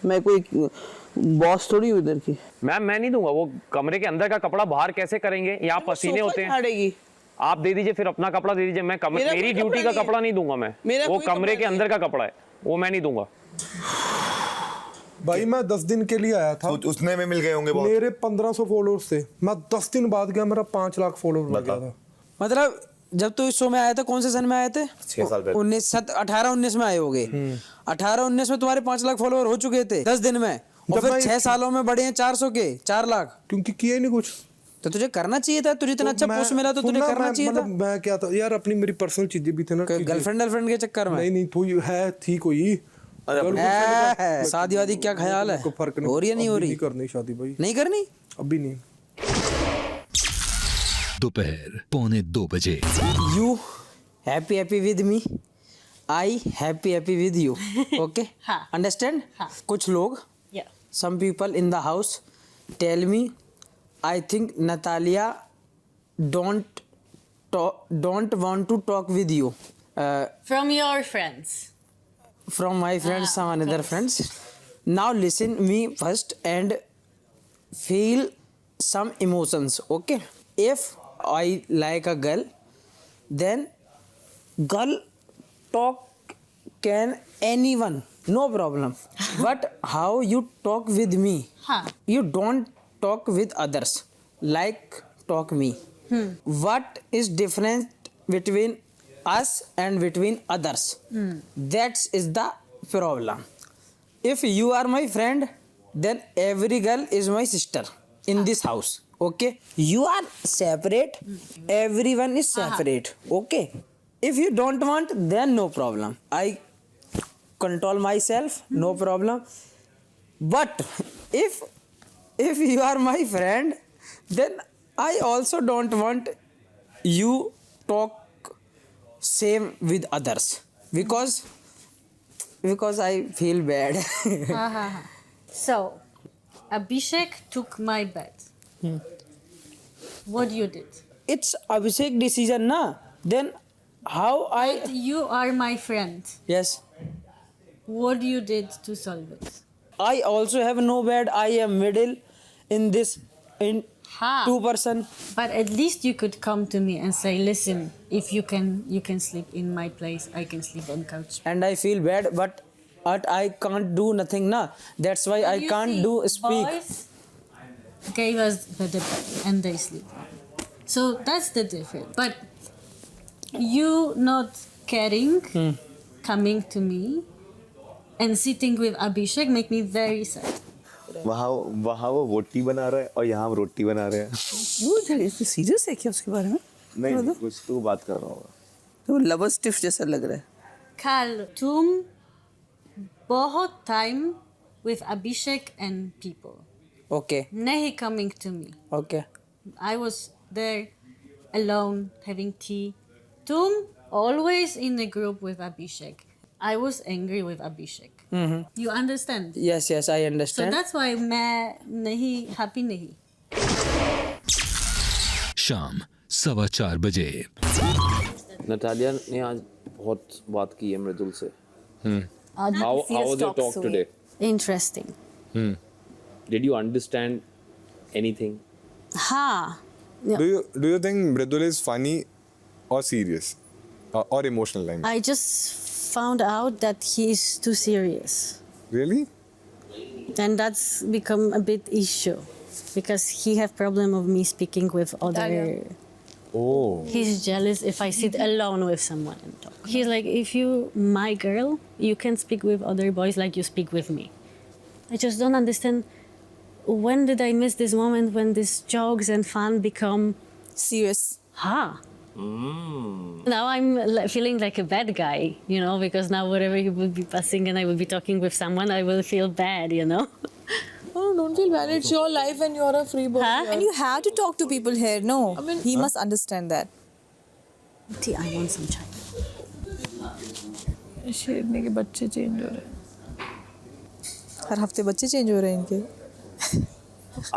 मैं कोई बॉस थोड़ी हूँ इधर की। मैम मैं नहीं दूंगा, वो कमरे के अंदर का कपड़ा बाहर कैसे करेंगे? यहाँ पसीने होते हैं। आप दे दीजिए, फिर अपना कपड़ा दे दीजिए। मैं मेरी ड्यूटी का कपड़ा नहीं दूंगा मैं, वो कमरे के अंदर का कपड़ा है, वो मैं नहीं दूंगा। भाई मैं 10 दिन के लिए आया था, उसने में मिल गए होंगे बहुत। मेरे 1500 फॉलोअर्स थे, मैं 10 दिन बाद गया, मेरा 5 लाख फॉलोअर लग गया था। मतलब जब तू इस शो में आए थे, कौन से सन में आए थे? 6 साल पहले। 18-19 में आए होगे। 18-19 में तुम्हारे 5 लाख फॉलोअर हो चुके थे 10 दिन में, और फिर 6 सालों में बढ़े हैं 400 के 4 लाख। क्योंकि किया ही नहीं कुछ। तो तुझे करना चाहिए था, तुझे इतना अच्छा पोस्ट मिला तो तुझे करना चाहिए था। मैं क्या था यार, अपनी मेरी पर्सनल चीजें भी थी ना। गर्लफ्रेंड के चक्कर में? नहीं तो है थी कोई। शादी वादी क्या ख्याल है? फर्क हो रही है नहीं हो रही? नहीं करनी शादी भाई, नहीं करनी अभी नहीं। दोपहर 1:45 you happy with me, I happy with you. Okay, understand? कुछ लोग, some people in the house tell me, I think Natalia don't want to talk with you. From your friends. From my friends, some another friends. Now listen me first and feel some emotions. Okay, if I like a girl, then girl talk can anyone, no problem. But how you talk with me? You don't talk with others like talk me. What is different between us and between others? That is the problem. If you are my friend, then every girl is my sister in this house. Okay, you are separate, everyone is separate. Okay, if you don't want, then no problem, I control myself, no problem. But if you are my friend, then I also don't want you talk same with others, because I feel bad. So, Abhishek took my bed. What you did? It's Abhishek decision, na? Then how But you are my friend. Yes. What you did to solve it? I also have no bed. I am middle in this, in 2 person. But at least you could come to me and say, listen, if you can sleep in my place, I can sleep on couch. And I feel bad, but I can't do nothing, na? That's why I can't do speak. Boys gave us the bed and they sleep. So that's the difference. But you not caring, coming to me and sitting with Abhishek make me very sad. वहाँ वो रोटी बना रहा है और यहाँ हम रोटी बना रहे हैं। वो सीरियस है क्या उसके बारे में? नहीं, कुछ तो बात कर रहा होगा। तो लवर स्टिफ जैसा लग रहा है। Carl, तुम बहुत time with Abhishek and people. Okay. Nahi coming to me. Okay. I was there alone having tea. Tum always in a group with Abhishek. I was angry with Abhishek. You understand? Yes, I So understand. that's why मैं नहीं happy नहीं. शाम 4:15 नटालिया ने आज बहुत बात की है मृदुल से। How was your talk today? Interesting. Did you understand anything? हाँ. Do you think Mridul is funny or serious or emotional? Like? I just found out that he is too serious. Really? And that's become a bit issue because he have problem of me speaking with other. Oh. He's jealous if I sit alone with someone and talk. He's like, if you my girl, you can speak with other boys like you speak with me. I just don't understand. When did I miss this moment when these jokes and fun become serious? Ha. Now I'm feeling like a bad guy, you know, because now wherever he will be passing and I will be talking with someone, I will feel bad, you know. Oh, don't feel bad. It's your life and you're a free bird. Huh? And you have to talk to people here. No, I mean, he must understand that. Tea, I want some chai. शेरनी के बच्चे चेंज हो रहे हैं. हर हफ्ते बच्चे चेंज हो रहे हैं इनके.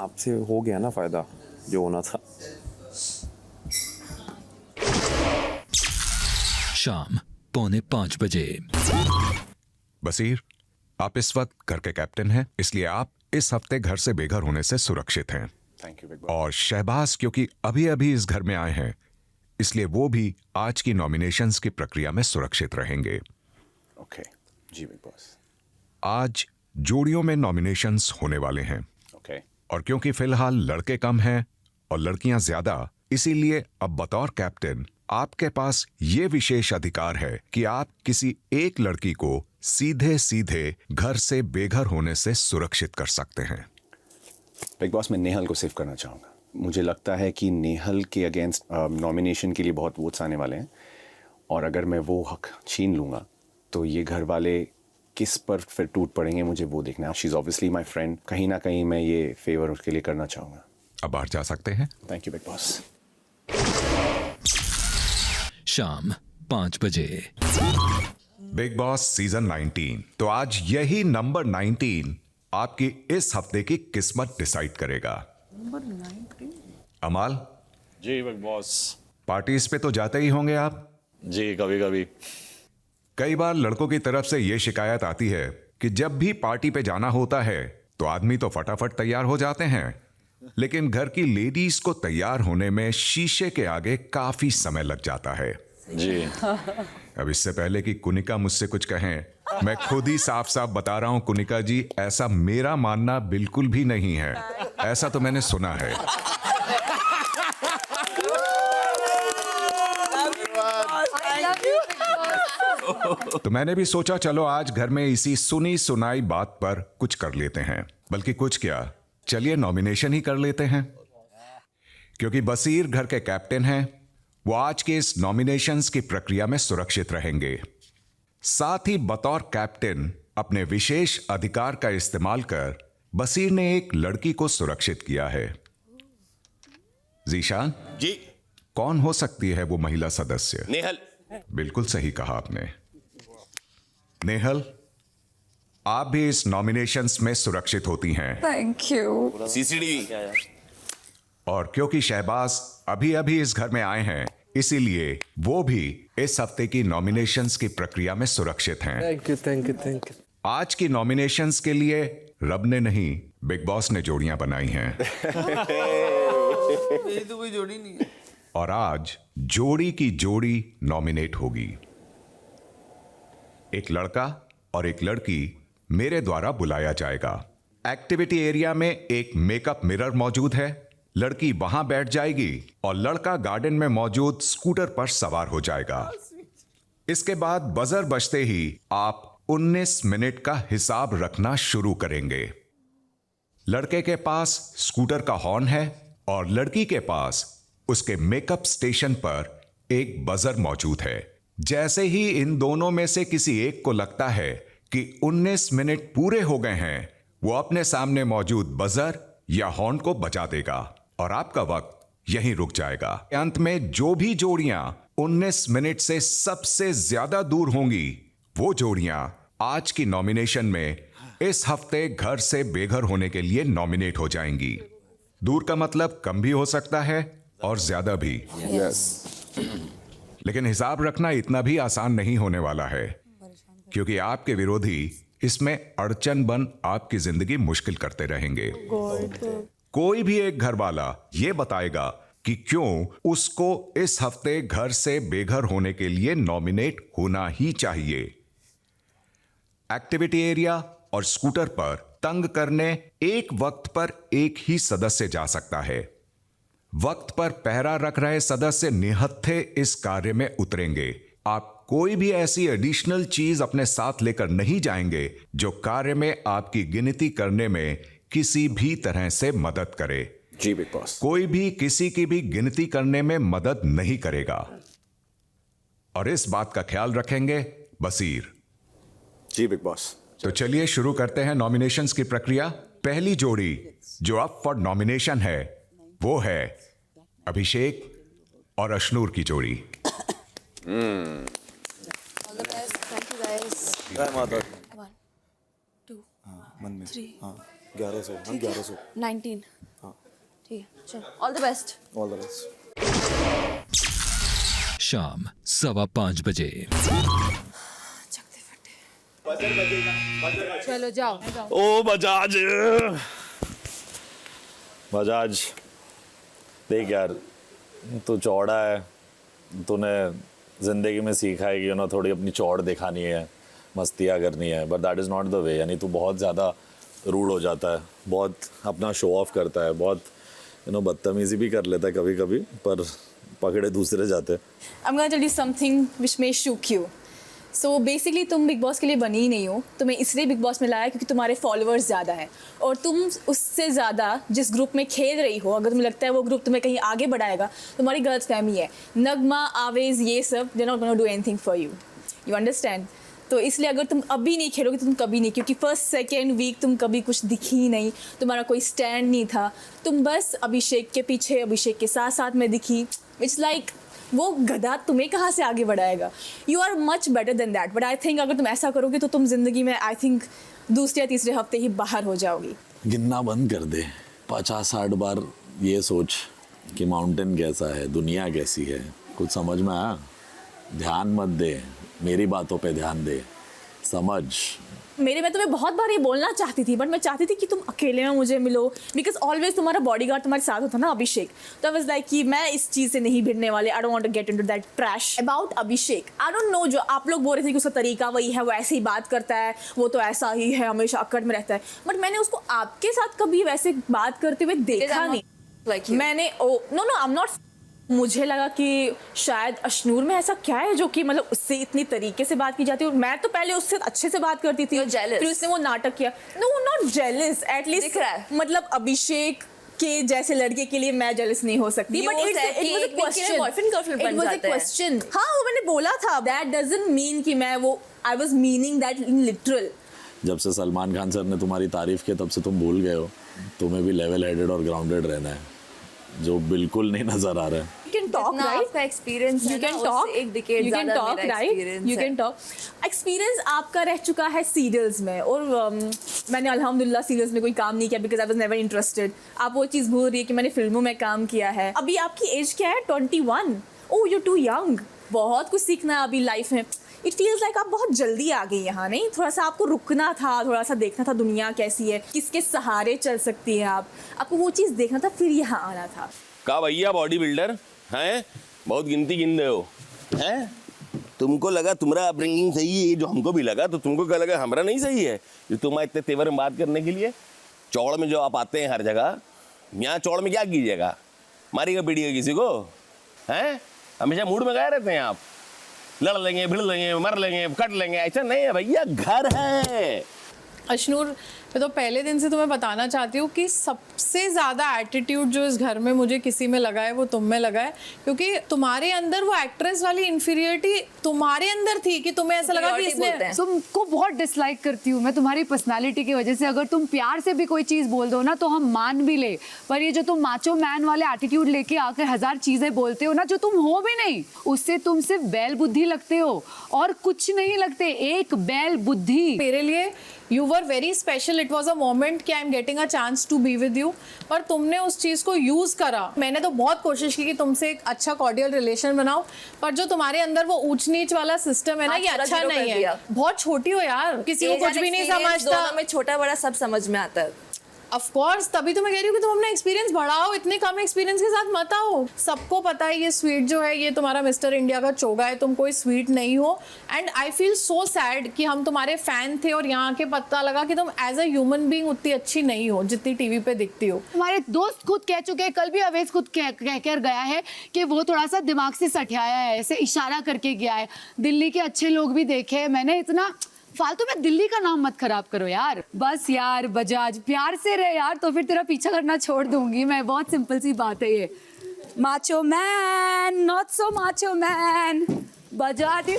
आपसे हो गया ना फायदा जो होना था. शाम 4:45 बजे। बसीर, आप इस वक्त घर के कैप्टन हैं, इसलिए आप इस हफ्ते घर से बेघर होने से सुरक्षित हैं। Thank you. और शहबाज क्योंकि अभी अभी इस घर में आए हैं, इसलिए वो भी आज की नॉमिनेशंस की प्रक्रिया में सुरक्षित रहेंगे। ओके जी बिग बॉस। आज जोड़ियों में नॉमिनेशंस होने वाले हैं। ओके। और क्योंकि फिलहाल लड़के कम हैं और लड़कियां ज्यादा, इसीलिए अब बतौर कैप्टन आपके पास ये विशेष अधिकार है कि आप किसी एक लड़की को सीधे सीधे घर से बेघर होने से सुरक्षित कर सकते हैं। बिग बॉस, मैं नेहल को सेव करना चाहूँगा। मुझे लगता है कि नेहल के अगेंस्ट नॉमिनेशन के लिए बहुत वोट्स आने वाले हैं, और अगर मैं वो हक छीन लूँगा तो ये घर वाले किस पर फिर टूट पड़ेंगे, मुझे वो देखना है। She is obviously my friend, कहीं ना कहीं मैं ये फेवर उसके लिए करना चाहूँगा। अब बाहर जा सकते हैं। Thank you big boss. शाम 5 बजे। Big boss season 19। तो आज यही नंबर 19 आपकी इस हफ्ते की किस्मत डिसाइड करेगा। नंबर 19। अमाल जी बिग बॉस। पार्टीज पे तो जाते ही होंगे आप? जी कभी कभी। कई बार लड़कों की तरफ से यह शिकायत आती है कि जब भी पार्टी पे जाना होता है तो आदमी तो फटाफट तैयार हो जाते हैं, लेकिन घर की लेडीज को तैयार होने में शीशे के आगे काफी समय लग जाता है। जी। अब इससे पहले कि कुनिका मुझसे कुछ कहें, मैं खुद ही साफ साफ बता रहा हूं कुनिका जी, ऐसा मेरा मानना बिल्कुल भी नहीं है। ऐसा तो मैंने सुना है। तो मैंने भी सोचा चलो आज घर में इसी सुनी सुनाई बात पर कुछ कर लेते हैं। बल्कि कुछ क्या, चलिए नॉमिनेशन ही कर लेते हैं। क्योंकि बसीर घर के कैप्टन हैं, वो आज के इस नॉमिनेशंस की प्रक्रिया में सुरक्षित रहेंगे। साथ ही बतौर कैप्टन अपने विशेष अधिकार का इस्तेमाल कर बसीर ने एक लड़की को सुरक्षित किया है। जीशान जी, कौन हो सकती है वो महिला सदस्य? नेहल। बिल्कुल सही कहा आपने। नेहल, आप भी इस नॉमिनेशंस में सुरक्षित होती हैं। Thank you. सीसीटीवी। और क्योंकि शहबाज अभी अभी इस घर में आए हैं, इसीलिए वो भी इस हफ्ते की नॉमिनेशंस की प्रक्रिया में सुरक्षित हैं। Thank you thank you thank you. आज की नॉमिनेशंस के लिए रब ने नहीं, बिग बॉस ने जोड़ियां बनाई हैं। मेरी तो कोई जोड़ी नहीं है। और आज जोड़ी की जोड़ी नॉमिनेट होगी। एक लड़का और एक लड़की मेरे द्वारा बुलाया जाएगा। एक्टिविटी एरिया में एक मेकअप मिरर मौजूद है। लड़की वहां बैठ जाएगी और लड़का गार्डन में मौजूद स्कूटर पर सवार हो जाएगा। इसके बाद बजर बजते ही आप 19 मिनट का हिसाब रखना शुरू करेंगे। लड़के के पास स्कूटर का हॉर्न है और लड़की के पास उसके मेकअप स्टेशन पर एक बजर मौजूद है। जैसे ही इन दोनों में से किसी एक को लगता है कि 19 मिनट पूरे हो गए हैं, वो अपने सामने मौजूद बजर या हॉर्न को बजा देगा और आपका वक्त यहीं रुक जाएगा। अंत में जो भी जोड़ियां 19 मिनट से सबसे ज्यादा दूर होंगी, वो जोड़ियां आज की नॉमिनेशन में इस हफ्ते घर से बेघर होने के लिए नॉमिनेट हो जाएंगी। दूर का मतलब कम भी हो सकता है और ज्यादा भी। लेकिन हिसाब रखना इतना भी आसान नहीं होने वाला है, क्योंकि आपके विरोधी इसमें अड़चन बन आपकी जिंदगी मुश्किल करते रहेंगे। कोई भी एक घर वाला ये बताएगा कि क्यों उसको इस हफ्ते घर से बेघर होने के लिए नॉमिनेट होना ही चाहिए। एक्टिविटी एरिया और स्कूटर पर तंग करने एक वक्त पर एक ही सदस्य जा सकता है। वक्त पर पहरा रख रहे सदस्य निहत्थे इस कार्य में उतरेंगे। आप कोई भी ऐसी एडिशनल चीज अपने साथ लेकर नहीं जाएंगे जो कार्य में आपकी गिनती करने में किसी भी तरह से मदद करे। जी बिग बॉस। कोई भी किसी की भी गिनती करने में मदद नहीं करेगा और इस बात का ख्याल रखेंगे बसीर। जी बिग बॉस। तो चलिए शुरू करते हैं नॉमिनेशंस की प्रक्रिया। पहली जोड़ी जो अप फॉर नॉमिनेशन है वो है अभिषेक और अशनूर की जोड़ी। मन में 1100 1100 19 ठीक है चल all the best all the best. शाम 5:15 बजे। चलो जाओ। ओ बजाज, बजाज देख यार, तू चौड़ा है, तूने जिंदगी में सीखा है कि थोड़ी अपनी चौड़ दिखानी है, मस्तियाँ करनी है, but that is not the way. यानी तू बहुत ज़्यादा रूड हो जाता है, बहुत अपना शो ऑफ करता है, बहुत बदतमीजी भी कर लेता है कभी कभी, पर पकड़े दूसरे जाते हैं। I'm gonna tell you something which may shock you. So basically तुम बिग बॉस के लिए बनी ही नहीं हो। तुम्हें इसलिए बिग बॉस में लाया क्योंकि तुम्हारे फॉलोअर्स ज़्यादा है, और तुम उससे ज़्यादा जिस ग्रुप में खेल रही हो, अगर तुम्हें लगता है वो ग्रुप तुम्हें कहीं आगे बढ़ाएगा, तुम्हारी गलत फहमी है। नगमा, आवेज, ये सब they not gonna do anything for you, you understand. तो इसलिए अगर तुम अभी नहीं खेलोगे तो तुम कभी नहीं, क्योंकि फर्स्ट सेकेंड वीक तुम कभी कुछ दिखी ही नहीं, तुम्हारा कोई स्टैंड नहीं था, तुम बस अभिषेक के पीछे, अभिषेक के साथ साथ में दिखी। इट्स लाइक वो गधा तुम्हें कहाँ से आगे बढ़ाएगा। You are much better than that, but I think अगर तुम ऐसा करोगे तो तुम जिंदगी में आई थिंक दूसरे या तीसरे हफ्ते ही बाहर हो जाओगी। गिनना बंद कर दे, 50-60 बार ये सोच कि माउंटेन कैसा है, दुनिया कैसी है, कुछ समझ में आया? ध्यान मत दे, मेरी बातों पे ध्यान दे, समझ। मैं तुम्हें बहुत बार ये बोलना चाहती थी, बट मैं चाहती थी कि तुम अकेले में मुझे मिलो, बिकॉज ऑलवेज तुम्हारा बॉडीगार्ड तुम्हारे साथ होता ना अभिषेक। तो आई वाज लाइक कि मैं इस चीज़ से नहीं भिड़ने वाले, I don't want to get into that trash about Abhishek. I don't know, जो आप लोग बोल रहे थे कि उसका तरीका वही है, वो ऐसे ही बात करता है, वो तो ऐसा ही है, हमेशा अक्कड़ में रहता है, बट मैंने उसको आपके साथ कभी वैसे बात करते हुए देखा नहीं। मैंने नो आई एम नॉट, मुझे लगा कि शायद अशनूर में ऐसा क्या है जो कि मतलब उससे इतनी तरीके से बात की जाती है, और मैं तो पहले उससे अच्छे से बात करती थी, फिर उसने वो नाटक किया। नो नॉट जेलस, एटलीस्ट मतलब अभिषेक के जैसे लड़के के लिए मैं जेलस नहीं हो सकती, but it was a question. हाँ वो मैंने बोला था, दैट डजंट मीन कि मैं वो, I was meaning that in literal. जब से सलमान खान सर ने तुम्हारी तारीफ की तब से तुम भूल गए हो, तुम्हें भी लेवल हेडेड और ग्राउंडेड रहना है, जो बिल्कुल नहीं नजर आ रहा है। You can talk, right? आपका experience है ना, उससे एक decade ज़्यादा मेरा experience है। You can talk. Experience आपका रह चुका है सीरियल्स में, और मैंने अल्हम्दुलिल्लाह सीरियल्स में कोई काम नहीं किया because I was never interested. आप वो चीज़ भूल रही है कि मैंने फिल्मों में काम किया है। अभी आपकी एज क्या है? 21। Oh you too young. बहुत कुछ सीखना है अभी लाइफ में। इट फील्स लाइक आप बहुत जल्दी आ गई यहाँ, नहीं? थोड़ा सा आपको रुकना था, थोड़ा सा देखना था दुनिया कैसी है, किसके सहारे चल सकती है आपको वो चीज़ देखना था, फिर यहाँ आना था। का भैया बॉडी बिल्डर हैं, बहुत गिनती गिन रहे हो हैं? तुमको लगा तुम्हारा अपब्रिंगिंग सही है, जो हमको भी लगा, तो तुमको क्या लगा हमारा नहीं सही है? जो तुम इतने तेवर में बात करने के लिए, चौड़ में जो आप आते हैं हर जगह, यहाँ चौड़ में क्या कीजिएगा? मारिएगा पीड़िएगा किसी को हैं? हमेशा मूड में गए रहते हैं आप, लड़ लेंगे, भिड़ लेंगे, मर लेंगे, कट लेंगे, ऐसा नहीं है भैया, घर है। अशनूर, मैं तो पहले दिन से तुम्हें बताना चाहती हूँ कि सबसे ज़्यादा एटीट्यूड जो इस घर में मुझे किसी में लगा है वो तुम में लगा है, क्योंकि तुम्हारे अंदर वो एक्ट्रेस वाली इन्फीरियरिटी तुम्हारे अंदर थी कि तुम्हें ऐसा लगा कि इसने, तुमको बहुत डिसलाइक करती हूँ मैं तुम्हारी पर्सनालिटी की वजह से। अगर तुम प्यार से भी कोई चीज़ बोल दो ना तो हम मान भी ले, पर ये जो तुम माचो मैन वाले एटीट्यूड लेके आकर 1000 चीज़ें बोलते हो ना, जो तुम हो भी नहीं, उससे तुम सिर्फ बैल बुद्धि लगते हो और कुछ नहीं लगते, एक बैल बुद्धि। मेरे लिए you were very special, it was a moment कि I am getting a chance to be with you, पर तुमने उस चीज़ को यूज़ करा। मैंने तो बहुत कोशिश की कि तुमसे एक अच्छा कॉर्डियल रिलेशन बनाओ, पर जो तुम्हारे अंदर वो ऊंच नीच वाला सिस्टम है ना, ये अच्छा नहीं है। बहुत छोटी हो यार, किसी को कुछ भी नहीं समझता, दोनों में छोटा बड़ा सब समझ में आता है। ऑफ कोर्स, तभी तो मैं कह रही हूँ कि तुम अपना एक्सपीरियंस बढ़ाओ, इतने कम एक्सपीरियंस के साथ मत आओ। सबको पता है ये स्वीट जो है ये तुम्हारा मिस्टर इंडिया का चोगा है, तुम कोई स्वीट नहीं हो। And I feel so sad कि हम तुम्हारे फैन थे और यहाँ के पता लगा कि तुम एज अ ह्यूमन बीइंग उतनी अच्छी नहीं हो जितनी टीवी पे दिखती हो। हमारे दोस्त खुद कह चुके हैं, कल भी अवेज खुद कहकर गया है कि वो थोड़ा सा दिमाग से सठियाया है, ऐसे इशारा करके गया है। दिल्ली के अच्छे लोग भी देखे, मैंने इतना फालतू में दिल्ली का नाम मत खराब करो यार। बस यार बजाज, प्यार से रहे यार, तो फिर तेरा पीछा करना छोड़ दूंगी मैं। बहुत सिंपल सी बात है ये। Macho man, not so macho man, Bajaj ही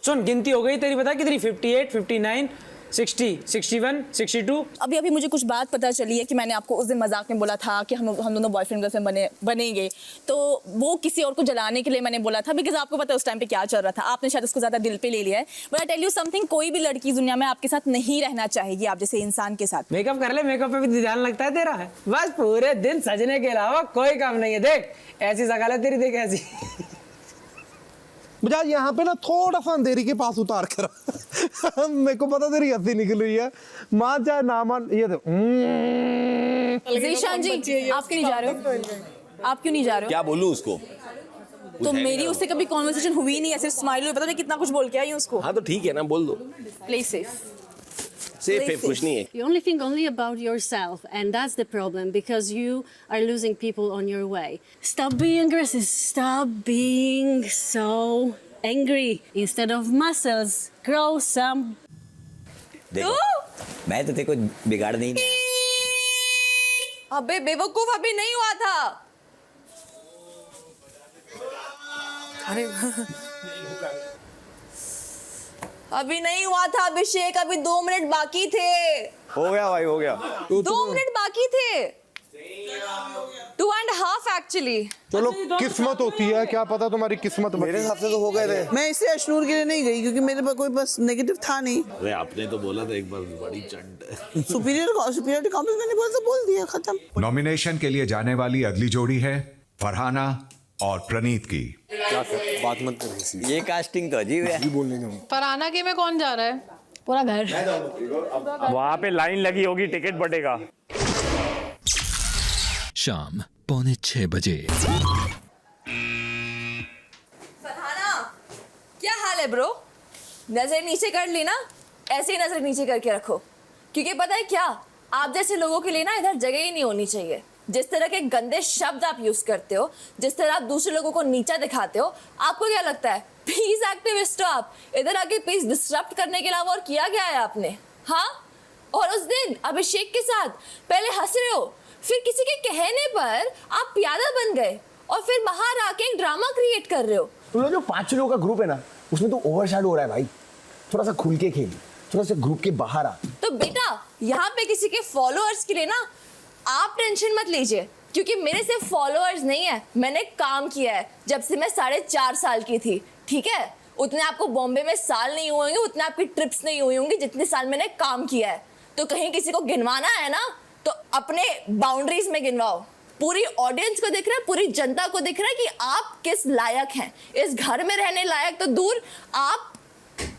सुन, गिनती हो गई तेरी, बता कितनी? 58, 59, 60, 61, 62। अभी मुझे कुछ बात पता चली है कि मैंने आपको उस दिन मजाक में बोला था कि हम दोनों बॉयफ्रेंड गर्लफ्रेंड बनेंगे, तो वो किसी और को जलाने के लिए मैंने बोला था, बिकॉज आपको पता है उस टाइम पे क्या चल रहा था। आपने शायद उसको ज्यादा दिल पे ले लिया है। But I tell you something, कोई भी लड़की दुनिया में आपके साथ नहीं रहना चाहेगी आप जैसे इंसान के साथ। मेकअप कर ले, मेकअप पे भी ध्यान लगता है तेरा। बस पूरे दिन सजने के अलावा कोई काम नहीं है। देख ऐसी शकल है तेरी, देख ऐसी। बजाज यहाँ पे ना थोड़ा सा अंधेरी के पास उतार कर मेरे को पता तेरी हंसी निकल रही है, मान चाहे ना मान। ये तो ज़ीशान जी, आप क्यों नहीं जा रहे हो? आप क्यों नहीं जा रहे हो? क्या बोलूं उसको? तो मेरी उससे कभी कॉन्वर्सेशन हुई नहीं है, सिर्फ स्माइल हुई। पता नहीं कितना कुछ बोल के आई हूँ उसको। हाँ तो ठीक है ना, बोल दो। Play safe. सेफ है, कुछ नहीं है। You only think only about yourself, and that's the problem because you are losing people on your way. Stop being aggressive. Stop being so angry. Instead of muscles, grow some. देखो, मैं तो तेरे को बिगाड़ नहीं। अबे बेवकूफ, अभी नहीं हुआ था। अरे अभी नहीं हुआ था अभिषेक, अभी 2 मिनट बाकी थे। हो गया भाई, हो गया। 2 मिनट बाकी थे, 2.5 एक्चुअली। चलो किस्मत होती है, क्या पता तुम्हारी किस्मत। मेरे हिसाब से तो हो गए थे। मैं इसलिए अशनूर के लिए नहीं गई क्योंकि मेरे पास कोई बस नेगेटिव था नहीं। अरे आपने तो बोला था एक बार, बड़ी चंड। सुपीरियर कॉम्प्लेक्स मैंने बोला, बोल दिया, खत्म। नॉमिनेशन के लिए जाने वाली अगली जोड़ी है फरहाना और प्रनीत की। क्या कर, बात मत कर किसी। ये कास्टिंग तो अजीब है। बोलने दूँ फरहाना के में कौन जा रहा है? पूरा घर। वहां पे लाइन लगी होगी, टिकट बटेगा। शाम 5:45 बजे। फरहाना, क्या हाल है ब्रो? नजर नीचे कर ली ना? ऐसे ही नजर नीचे करके रखो, क्योंकि पता है क्या, आप जैसे लोगों के लिए ना इधर जगह ही नहीं होनी चाहिए। जिस तरह के गंदे शब्द आप यूज करते हो, जिस तरह आप दूसरे लोगों को नीचा दिखाते हो, आपको क्या लगता है पीस एक्टिविस्ट हो आप? इधर आके पीस डिस्टर्ब करने के अलावा और किया क्या है आपने? हाँ, और उस दिन अभिषेक के साथ पहले हंस रहे हो, फिर किसी के कहने पर आप प्यादा बन गए, और फिर बाहर आके एक ड्रामा क्रिएट कर रहे हो। तुम लोग जो 5 लोगों का ग्रुप है ना, उसमें तो ओवरशैडो हो रहा है भाई। थोड़ा सा खुल के खेल, थोड़ा सा ग्रुप के बाहर आ। तो बेटा, यहाँ पे किसी के फॉलोअर्स के लिए ना आप टेंशन मत लीजिए, क्योंकि मेरे सिर्फ फॉलोअर्स नहीं है, मैंने काम किया है जब से मैं 4.5 साल की थी। ठीक है, उतने आपको बॉम्बे में साल नहीं हुए होंगे, उतने आपकी ट्रिप्स नहीं हुई होंगी जितने साल मैंने काम किया है। तो कहीं किसी को गिनवाना है ना, तो अपने बाउंड्रीज में गिनवाओ। पूरी ऑडियंस को दिख रहा है, पूरी जनता को दिख रहा है कि आप किस लायक हैं। इस घर में रहने लायक तो दूर, आप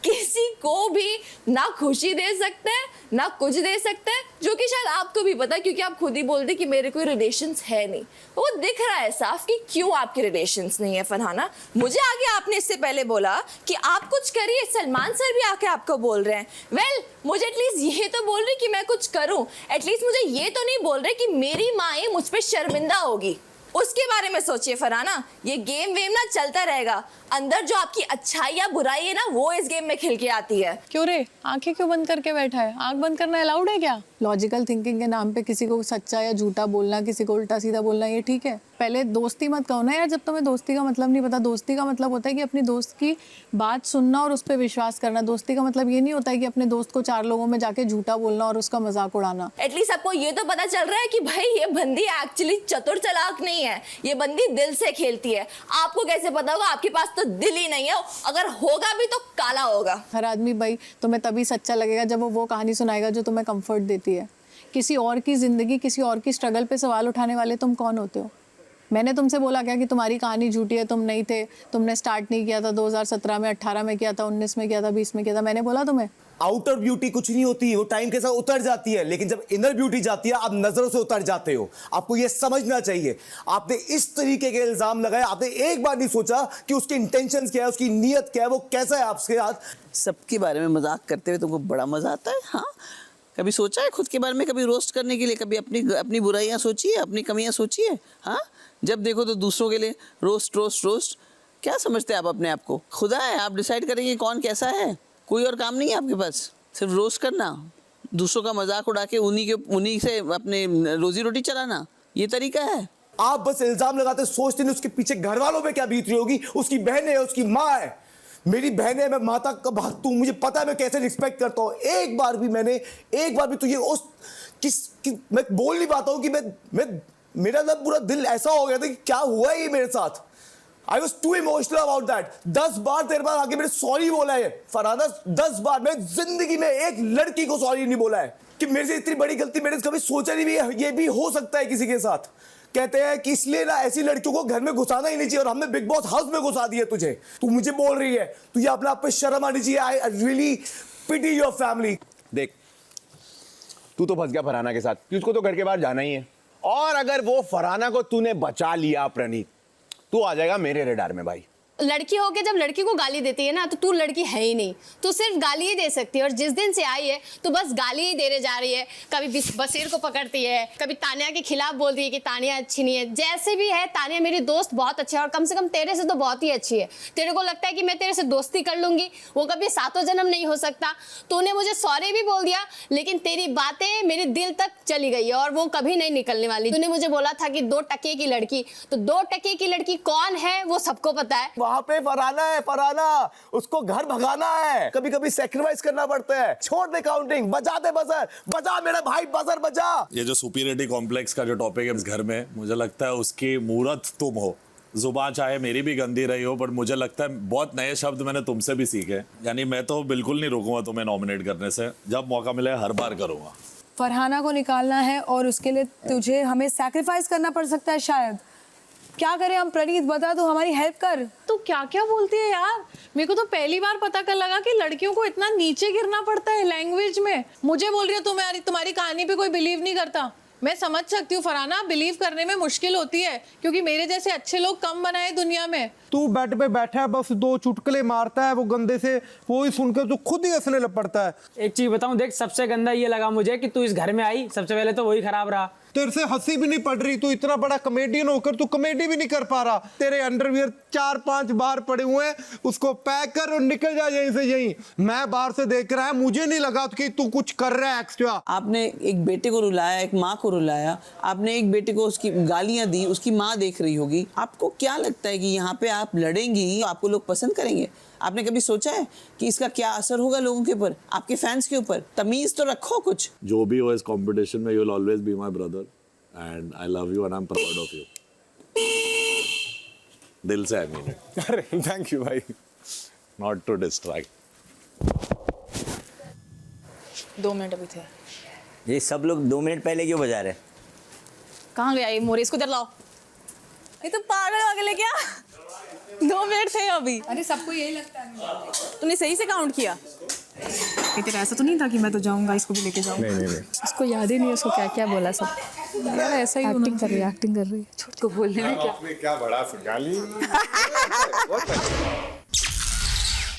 किसी को भी ना खुशी दे सकते हैं ना कुछ दे सकते हैं, जो कि शायद आपको भी पता है, क्योंकि आप खुद ही बोलते कि मेरे कोई रिलेशंस है नहीं। वो दिख रहा है साफ कि क्यों आपके रिलेशंस नहीं है। फरहाना, मुझे आगे आपने इससे पहले बोला कि आप कुछ करिए, सलमान सर भी आके आपको बोल रहे हैं। वेल, मुझे एटलीस्ट ये तो बोल रही कि मैं कुछ करूं, एटलीस्ट मुझे ये तो नहीं बोल रहे कि मेरी माँ ही मुझ पर शर्मिंदा होगी। उसके बारे में सोचिए फरहाना। ये गेम वेम ना चलता रहेगा, अंदर जो आपकी अच्छाई या बुराई है ना, वो इस गेम में खिल के आती है। क्यों रे, आंखें क्यों बंद करके बैठा है? आंख बंद करना अलाउड है क्या? लॉजिकल थिंकिंग के नाम पे किसी को सच्चा या झूठा बोलना, किसी को उल्टा सीधा बोलना, ये ठीक है? पहले दोस्ती मत कहो ना यार, जब तुम्हें दोस्ती का मतलब नहीं पता। दोस्ती का मतलब होता है कि अपनी दोस्त की बात सुनना और उस पर विश्वास करना। दोस्ती का मतलब ये नहीं होता है कि अपने दोस्त को 4 लोगों में जाके झूठा बोलना और उसका मजाक उड़ाना। एटलीस्ट आपको ये तो पता चल रहा है कि भाई ये बंदी एक्चुअली चतुर चालाक नहीं है, ये बंदी दिल से खेलती है। आपको कैसे पता होगा? आपके पास तो दिल ही नहीं है, अगर होगा भी तो काला होगा। हर आदमी भाई तुम्हें तभी सच्चा लगेगा जब वो कहानी सुनाएगा जो तुम्हें कंफर्ट देती है। किसी और की जिंदगी, किसी और की स्ट्रगल पे सवाल उठाने वाले तुम कौन होते हो? मैंने तुमसे बोला क्या कि तुम्हारी कहानी झूठी है, तुम नहीं थे, तुमने स्टार्ट नहीं किया था 2017 में, 18 में किया था, 19 में किया था, 20 में किया था? मैंने बोला तुम्हें? आउटर ब्यूटी कुछ नहीं होती, वो टाइम के साथ उतर जाती है, लेकिन जब इनर ब्यूटी जाती है आप नजरों से उतर जाते हो। आपको ये समझना चाहिए। आपने इस तरीके के इल्जाम लगाए, आपने एक बार नहीं सोचा कि उसके इंटेंशंस क्या है, उसकी नीयत क्या है, वो कैसा है आपके साथ। सबके बारे में मजाक करते हुए तुमको बड़ा मजा आता है? हाँ, कभी सोचा है खुद के बारे में कभी रोस्ट करने के लिए? कभी अपनी बुराइयां सोची है, अपनी कमियां सोची है? हाँ, जब देखो तो दूसरों के लिए रोस्ट रोस्ट रोस्ट। क्या समझते हैं आप अपने आप को? खुदा है, आप डिसाइड करेंगे कौन कैसा है। कोई और काम नहीं है आपके पास, सिर्फ रोस्ट करना, दूसरों का मजाक उड़ा के उन्हीं से अपने रोजी रोटी चलाना, ये तरीका है। आप बस इल्जाम लगाते, सोचते नहीं उसके पीछे घर वालों पे क्या बीत रही होगी। उसकी बहन है, उसकी माँ है, मेरी बहन है, मैं माता का भक्त हूं, मुझे पता है मैं कैसे रिस्पेक्ट करता हूं। एक बार भी तुझे मैं बोल नहीं पाता हूं कि मेरा ना पूरा दिल ऐसा हो गया था कि क्या हुआ है ये मेरे साथ। I was too emotional about that. 10 बार तेरे पास आके मैंने सॉरी बोला है फरहाना, 10 बार। मैं जिंदगी में एक लड़की को सॉरी नहीं बोला है कि मेरे से इतनी बड़ी गलती मैंने कभी सोचा नहीं भी ये भी हो सकता है किसी के साथ। कहते हैं कि इसलिए ना ऐसी लड़कियों को घर में घुसाना ही नहीं चाहिए, और हमने बिग बॉस हाउस में घुसा दिया तुझे। तू मुझे बोल रही है, तुझे अपने आप पे शर्म आनी चाहिए। I really pity your family. देख, तू तो फंस गया फरहाना के साथ कि उसको तो घर के बाहर जाना ही है, और अगर वो फरहाना को तूने बचा लिया प्रणीत, तू आ जाएगा मेरे रेडार में भाई। लड़की होके जब लड़की को गाली देती है ना, तो तू लड़की है ही नहीं, तू सिर्फ गाली ही दे सकती है। और जिस दिन से आई है तो बस गाली ही देने जा रही है। कभी बसीर को पकड़ती है, कभी तानिया के खिलाफ बोलती है कि तानिया अच्छी नहीं है। जैसे भी है, तानिया मेरी दोस्त बहुत अच्छी है, और कम से कम तेरे से तो बहुत ही अच्छी है। तेरे को लगता है कि मैं तेरे से दोस्ती कर लूंगी, वो कभी सातों जन्म नहीं हो सकता। तूने मुझे सॉरी भी बोल दिया, लेकिन तेरी बातें मेरे दिल तक चली गई है, और वो कभी नहीं निकलने वाली। तूने मुझे बोला था कि 2 टके की लड़की, तो 2 टके की लड़की कौन है वो सबको पता है। वहां पे फरहाना है, फरहाना, उसको घर भगाना है, कभी कभी सैक्रिफाइस करना पड़ता है। छोड़ दे काउंटिंग, बजा दे बजर, बजा मेरा भाई बजर बजा। ये जो सुपीरियरिटी कॉम्प्लेक्स का जो टॉपिक है इस घर में, मुझे लगता है उसकी मूरत तुम हो। जुबान चाहे मेरी भी गंदी रही हो, बट मुझे लगता है बहुत नए शब्द मैंने तुमसे भी सीखे। यानी मैं तो बिल्कुल नहीं रुकूंगा तुम्हें नॉमिनेट करने से, जब मौका मिले हर बार करूंगा। फरहाना को निकालना है, और उसके लिए तुझे हमें सैक्रिफाइस करना पड़ सकता है शायद। क्या करें हम प्रणीत, बता, तू हमारी हेल्प कर। तो क्या क्या बोलती है यार, मेरे को तो पहली बार पता कर लगा कि लड़कियों को इतना नीचे गिरना पड़ता है लैंग्वेज में। मुझे बोल रही हो तुम्हारी कहानी पे कोई बिलीव नहीं करता। मैं समझ सकती हूँ फरहाना, बिलीव करने में मुश्किल होती है, क्योंकि मेरे जैसे अच्छे लोग कम बनाए दुनिया में। तू बेड पे बैठा है, बस 2 चुटकुले मारता है वो गंदे से, वो ही सुनकर तू खुद ही हंसने लग पड़ता है। एक चीज बताऊं, देख, सबसे गंदा ये लगा मुझे कि तू इस घर में आई, सबसे पहले तो वही खराब रहा। तेरे से हंसी भी नहीं पड़ रही, तू इतना बड़ा कॉमेडियन होकर तू कॉमेडी भी नहीं कर पा रहा। तेरे अंडरवियर 4-5 बार पड़े हुए हैं, उसको पैक कर और निकल जा यहीं से यहीं। मैं बाहर से देख रहा है, मुझे नहीं लगा कि तू कुछ कर रहा है एक्स्ट्रा। आपने एक बेटे को रुलाया, एक माँ को रुलाया, आपने एक बेटे को उसकी गालियां दी, उसकी माँ देख रही होगी। आपको क्या लगता है कि यहाँ पे आप लड़ेंगी, आपको लोग पसंद करेंगे? आपने कभी सोचा है कि इसका क्या असर होगा लोगों के ऊपर, आपके फैंस के ऊपर? तमीज तो रखो कुछ। जो भी हो इस कंपटीशन में, you will always be my brother and I love you and I am proud of you. दिल से आई मीन इट। अरे थैंक यू भाई। Not to distract. 2 मिनट अभी थे। ये सब लोग 2 मिनट पहले क्यों बजा रहे? कहाँ गया ये मोरे, इसको इधर लाओ। ये तो पागल हो गए क्या? 2 मिनट थे अभी। अरे सबको यही लगता है। तूने सही से काउंट किया? तेरा ऐसा तो नहीं था कि मैं तो जाऊंगा, इसको भी लेके जाऊंगा? नहीं। उसको याद ही नहीं है उसको क्या क्या बोला सब। यार ऐसा ही एक्टिंग कर रही है। छोट को बोलने में क्या। आपने क्या बड़ा गाली।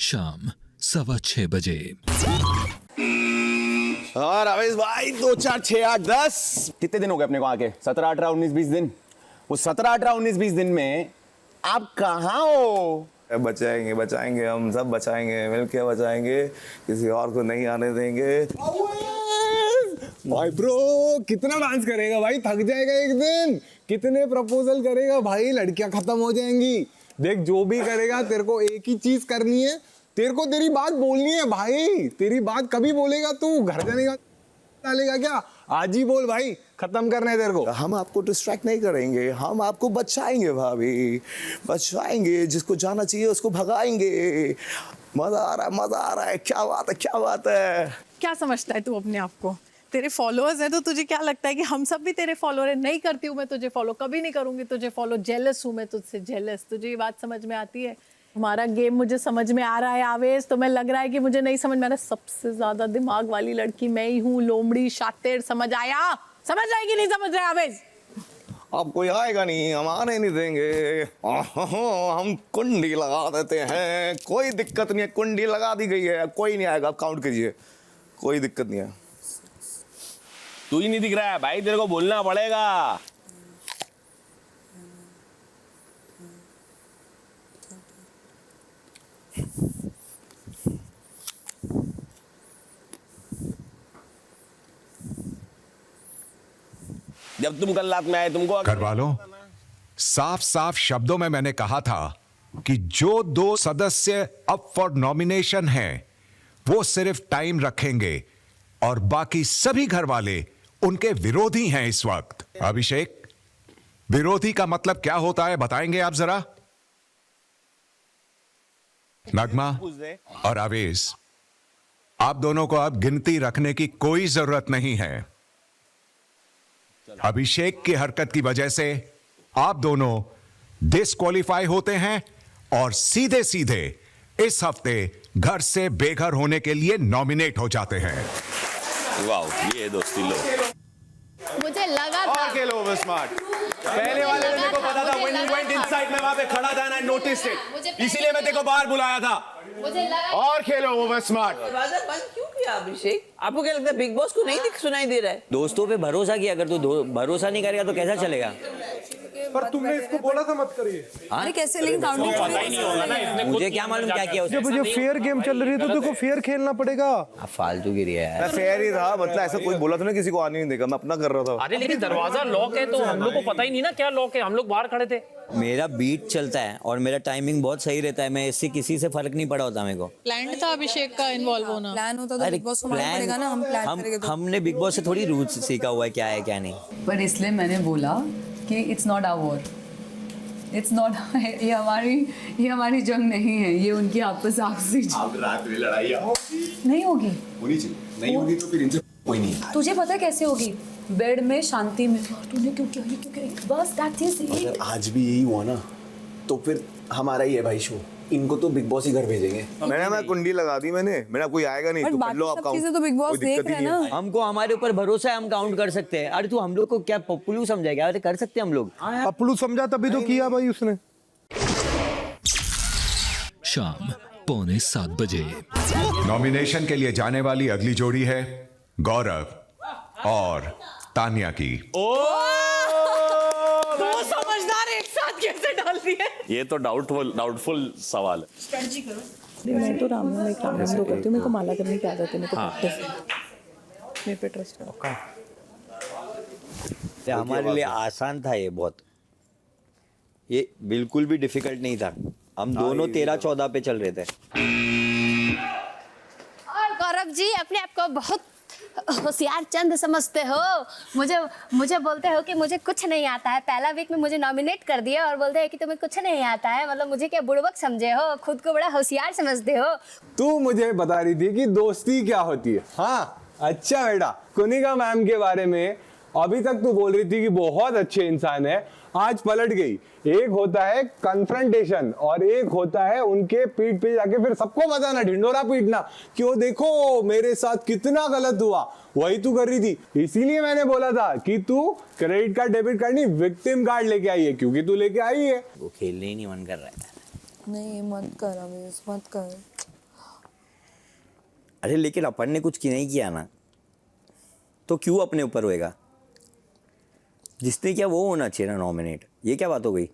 शाम 6:15 बजे। और अवेश भाई 2 4 6 8 10 कितने दिन हो गए अपने को आके? 17 18 19 20 दिन। वो 17 18 19 20 दिन में आप कहाँ हो? बचाएंगे हम सब, बचाएंगे, मिलके बचाएंगे, किसी और को नहीं आने देंगे। भाई ब्रो कितना डांस करेगा भाई, थक जाएगा एक दिन। कितने प्रपोजल करेगा भाई, लड़कियां खत्म हो जाएंगी। देख, जो भी करेगा तेरे को एक ही चीज करनी है, तेरे को तेरी बात बोलनी है भाई। तेरी बात कभी बोलेगा तू? घर जाने का डालेगा क्या? आज ही बोल भाई, खत्म करना है तेरे को। हम आपको डिस्ट्रैक्ट नहीं करेंगे, हम आपको बचाएंगे भाभी, बचाएंगे। जिसको जाना चाहिए उसको भगाएंगे। मजा आ रहा है, क्या बात है। क्या समझता है तू अपने आप को? तेरे फॉलोअर्स हैं तो तुझे क्या लगता है कि हम सब भी तेरे फॉलोअर हैं? नहीं करती हूँ मैं तुझे फॉलो, कभी नहीं करूंगी तुझे फॉलो। जेलस हूँ मैं तुझसे, जेलस। तुझे ये बात समझ में आती है? हमारा गेम मुझे समझ में आ रहा है आवेश, तो मैं लग रहा है कि मुझे नहीं समझ में आ रहा। सबसे ज्यादा दिमाग वाली लड़की मैं ही हूँ, लोमड़ी शातिर। समझ आया? समझ आएगी नहीं समझ रहे आवेश? अब कोई आएगा नहीं, हम आने नहीं देंगे। हम कुंडी लगा देते हैं, कोई दिक्कत नहीं है। कुंडी लगा दी गई है, कोई नहीं आएगा। आप काउंट कीजिए, कोई दिक्कत नहीं है। तू ही नहीं दिख रहा है भाई, तेरे को बोलना पड़ेगा। जब तुम कल रात में आए तुमको घर वालों, साफ साफ शब्दों में मैंने कहा था कि जो 2 सदस्य अप फॉर नॉमिनेशन हैं वो सिर्फ टाइम रखेंगे और बाकी सभी घर वाले उनके विरोधी हैं इस वक्त। अभिषेक, विरोधी का मतलब क्या होता है बताएंगे आप जरा? नगमा और आवेश, आप दोनों को अब गिनती रखने की कोई जरूरत नहीं है। अभिषेक की हरकत की वजह से आप दोनों डिस्क्वालीफाई होते हैं और सीधे सीधे इस हफ्ते घर से बेघर होने के लिए नॉमिनेट हो जाते हैं। वाह, ये दोस्ती लो। मुझे लगा था और खेलो ओवर स्मार्ट। पहले वाले में मेरे को पता था, when you went inside मैं वहां पे खड़ा था, I noticed it, इसीलिए मैं तेरे को बाहर बुलाया था। मुझे लगा और खेलो ओवर स्मार्ट। दरवाजा बंद क्यों किया अभिषेक? आपको क्या लगता है बिग बॉस को नहीं सुनाई दे रहा है? दोस्तों पे भरोसा किया, अगर तू भरोसा नहीं करेगा तो कैसा चलेगा? पर तुमने इसको बोला था मत करिए। हाँ? अरे कैसे लिंक काउंटिंग पता ही नहीं होगा ना इसने मुझे क्या मालूम क्या किया उसने? जब मुझे फेयर गेम चल रही है तो देखो फेयर खेलना पड़ेगा। आप फालतू गिरी है मैं फेयर ही था, मतलब ऐसा कोई बोला था ना किसी को आने नहीं देगा, मैं अपना कर रहा था। अरे लेकिन दरवाजा लॉक है तो हम लोग को पता ही नहीं ना क्या लॉक है, हम लोग बाहर खड़े थे। मेरा बीट चलता है और मेरा टाइमिंग बहुत सही रहता है, मैं इससे किसी से फर्क नहीं पड़ा होता मेरे को। प्लान था अभिषेक का इन्वॉल्व होना। प्लान होता तो बिग बॉस को मालूम पड़ेगा ना, हम प्लान करेंगे तो। हमने बिग बॉस से थोड़ी रूल्स सीखा हुआ है क्या है क्या नहीं। पर इसलिए मैंने बोला कि it's not our war, it's not ये हमारी जंग नहीं है, ये उनकी आपस आपसी रात में लड़ाई नहीं होगी। होनी चाहिए, नहीं होगी तो फिर इनसे कोई नहीं। तुझे पता कैसे होगी? बेड में शांति में। तूने क्यों किया, ये क्यों किया? बस दैट इज इट। अगर आज भी यही हुआ ना तो फिर हमारा ही है भाई शो। इनको तो बिग बॉस ही घर भेजेंगे। मैं कुंडी लगा दी मैंने, मेरा कोई आएगा नहीं तो कर लो आप काउंट। चीजें तो बिग बॉस देख रहे हैं ना। हमको हमारे ऊपर भरोसा है, हम काउंट कर सकते हैं। अरे तू हम लोग को क्या पप्पलू समझेगा? अरे कर सकते हैं हम लोग। पप्पलू समझा तभी तो किया भाई उसने। शाम 6:45 बजे। नॉमिनेशन के लिए जाने वाली अगली जोड़ी है गौरव और तान्या की। दो समझदार एक साथ कैसे डाल दिए? ये तो डाउटफुल सवाल है। स्ट्रेटजी करो। मैं तो राम में काम शुरू करती हूँ, मेरे को माला करने की आदत है, मेरे को प्रैक्टिस है, मेरे पे ट्रस्ट है। हमारे लिए आसान था ये बहुत, ये बिल्कुल भी डिफिकल्ट नहीं था। हम दोनों 13-14 पे चल रहे थे। और गौरव जी अपने आप को बहुत होशियार चंद समझते हो। मुझे बोलते हो कि मुझे कुछ नहीं आता है। पहला वीक में मुझे नॉमिनेट कर दिया और बोलते हैं कि तुम्हें कुछ नहीं आता है, मतलब मुझे क्या बुड़बक समझे हो? खुद को बड़ा होशियार समझते हो। तू मुझे बता रही थी कि दोस्ती क्या होती है। हाँ अच्छा बेटा, कुनिका मैम के बारे में अभी तक तू बोल रही थी कि बहुत अच्छे इंसान है, आज पलट गई। एक होता है कन्फ्रंटेशन और एक होता है उनके पीठ पे जाके फिर सबको बताना, ढिंडोरा पीटना, क्यों देखो मेरे साथ कितना गलत हुआ। वही तू कर रही थी, इसीलिए मैंने बोला था कि तू क्रेडिट कार्ड डेबिट कार्ड नहीं विक्टिम कार्ड लेके आई है, क्योंकि तू लेके आई है। वो खेलने ही नहीं मन कर रहा है। नहीं मत कर अवेश, मत कर। अरे लेकिन अपन ने कुछ नहीं किया ना, तो क्यों अपने ऊपर होएगा? जिसने क्या वो होना चाहिए ना नॉमिनेट। ये क्या बात हो गई?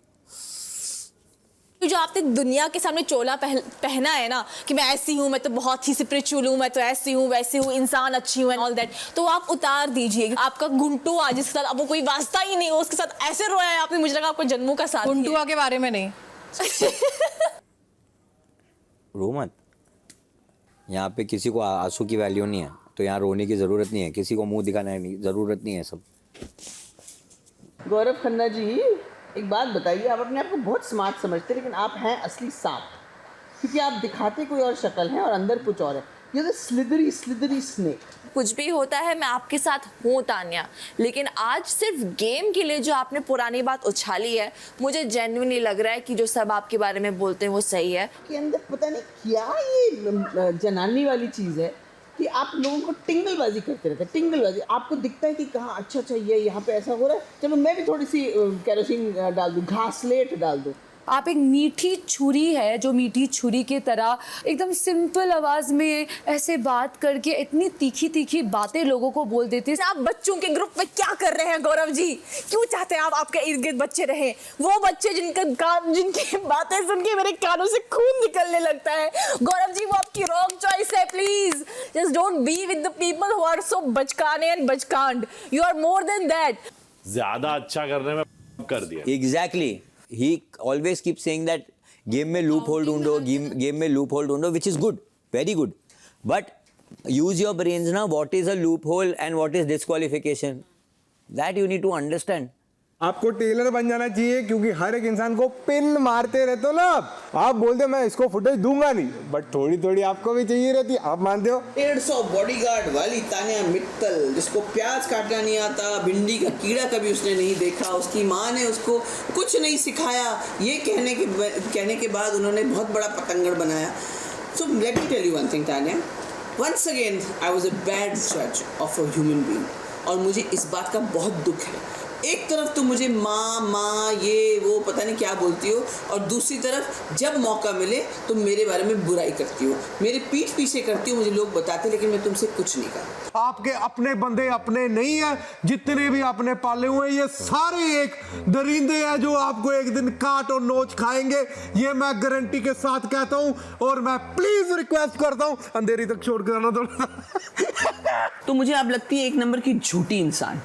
जो आपने दुनिया के सामने चोला पहना है ना कि मैं ऐसी हूँ, मैं तो बहुत ही स्पिरिचुअल हूँ, मैं तो ऐसी हूँ वैसी हूँ, इंसान अच्छी हूँ एंड ऑल दैट, तो आप उतार दीजिए। आपका गुंटू आज जिसके साथ आपको कोई वास्ता ही नहीं हो, उसके साथ ऐसे रोया है आपने, मुझे लगा आपको जन्मों का साथ। गुंटुआ के बारे में नहीं। रो मत। यहाँ पे किसी को आंसू की वैल्यू नहीं है, तो यहाँ रोने की जरूरत नहीं है, किसी को मुंह दिखाने की जरूरत नहीं है। सब गौरव खन्ना जी एक बात बताइए, आप अपने आप को बहुत स्मार्ट समझते हैं लेकिन आप हैं असली सांप, क्योंकि आप दिखाते कोई और शक्ल है और अंदर कुछ और है। ये तो स्लिदरी स्नेक। कुछ भी होता है मैं आपके साथ हूँ तान्या, लेकिन आज सिर्फ गेम के लिए जो आपने पुरानी बात उछाली है, मुझे जेन्युइनली लग रहा है कि जो सब आपके बारे में बोलते हैं वो सही है। कि अंदर पता नहीं क्या ये जनानी वाली चीज़ है कि आप लोगों को टिंगलबाजी करते रहते हैं। टिंगलबाजी आपको दिखता है कि कहाँ अच्छा ये यहाँ पे ऐसा हो रहा है, चलो मैं भी थोड़ी सी केरोसिन डाल दूँ, घासलेट डाल दूँ। आप एक मीठी छुरी है जो मीठी छुरी की तरह एकदम सिंपल आवाज में ऐसे बात करके इतनी तीखी तीखी बातें लोगों को बोल देते हैं। आप बच्चों के ग्रुप में क्या कर रहे हैं गौरव जी? क्यों चाहते हैं आप आपके इर्द गिर्द बच्चे रहें? वो बच्चे जिनकी बातें सुन के मेरे कानों से खून निकलने लगता है। गौरव जी वो आपकी रॉन्ग चॉइस है। Please just don't be with the people who are so बचकाने एंड बचकांड। You are more than that. ज्यादा अच्छा करने में कर दिया। Exactly. He always keeps saying that game में लूप होल ढूंढो, गेम में लूप होल ढूंढो, which is good, very good. But use your brains now. What is a loophole and what is disqualification? That you need to understand. आपको टेलर बन जाना चाहिए, क्योंकि हर एक इंसान को पिन मारते रहते हो ना आप बोलते हो मैं इसको फुटेज दूंगा नहीं, बट थोड़ी थोड़ी आपको भी चाहिए रहती है, आप मानते हो। 150 बॉडीगार्ड वाली तान्या मित्तल, जिसको प्याज काटना नहीं आता, भिंडी का कीड़ा कभी उसने नहीं देखा, उसकी माँ ने उसको कुछ नहीं सिखाया, ये कहने के बाद उन्होंने बहुत बड़ा पतंगड़ बनाया। So let me tell you one thing Tanya, once again I was a bad जज ऑफ अ ह्यूमन बीइंग, और मुझे इस बात का बहुत दुख है। एक तरफ तो मुझे माँ ये वो पता नहीं क्या बोलती हो, और दूसरी तरफ जब मौका मिले तो मेरे बारे में बुराई करती हो, मेरे पीठ पीछे करती हो, मुझे लोग बताते, लेकिन मैं तुमसे कुछ नहीं कहा। आपके अपने बंदे अपने नहीं है, जितने भी आपने पाले हुए ये सारे एक दरिंदे हैं जो आपको एक दिन काट और नोच खाएंगे, ये मैं गारंटी के साथ कहता हूँ। और मैं प्लीज रिक्वेस्ट करता हूँ अंधेरी तक छोड़ कर आना थोड़ा। तो मुझे आप लगती है एक नंबर की झूठी इंसान,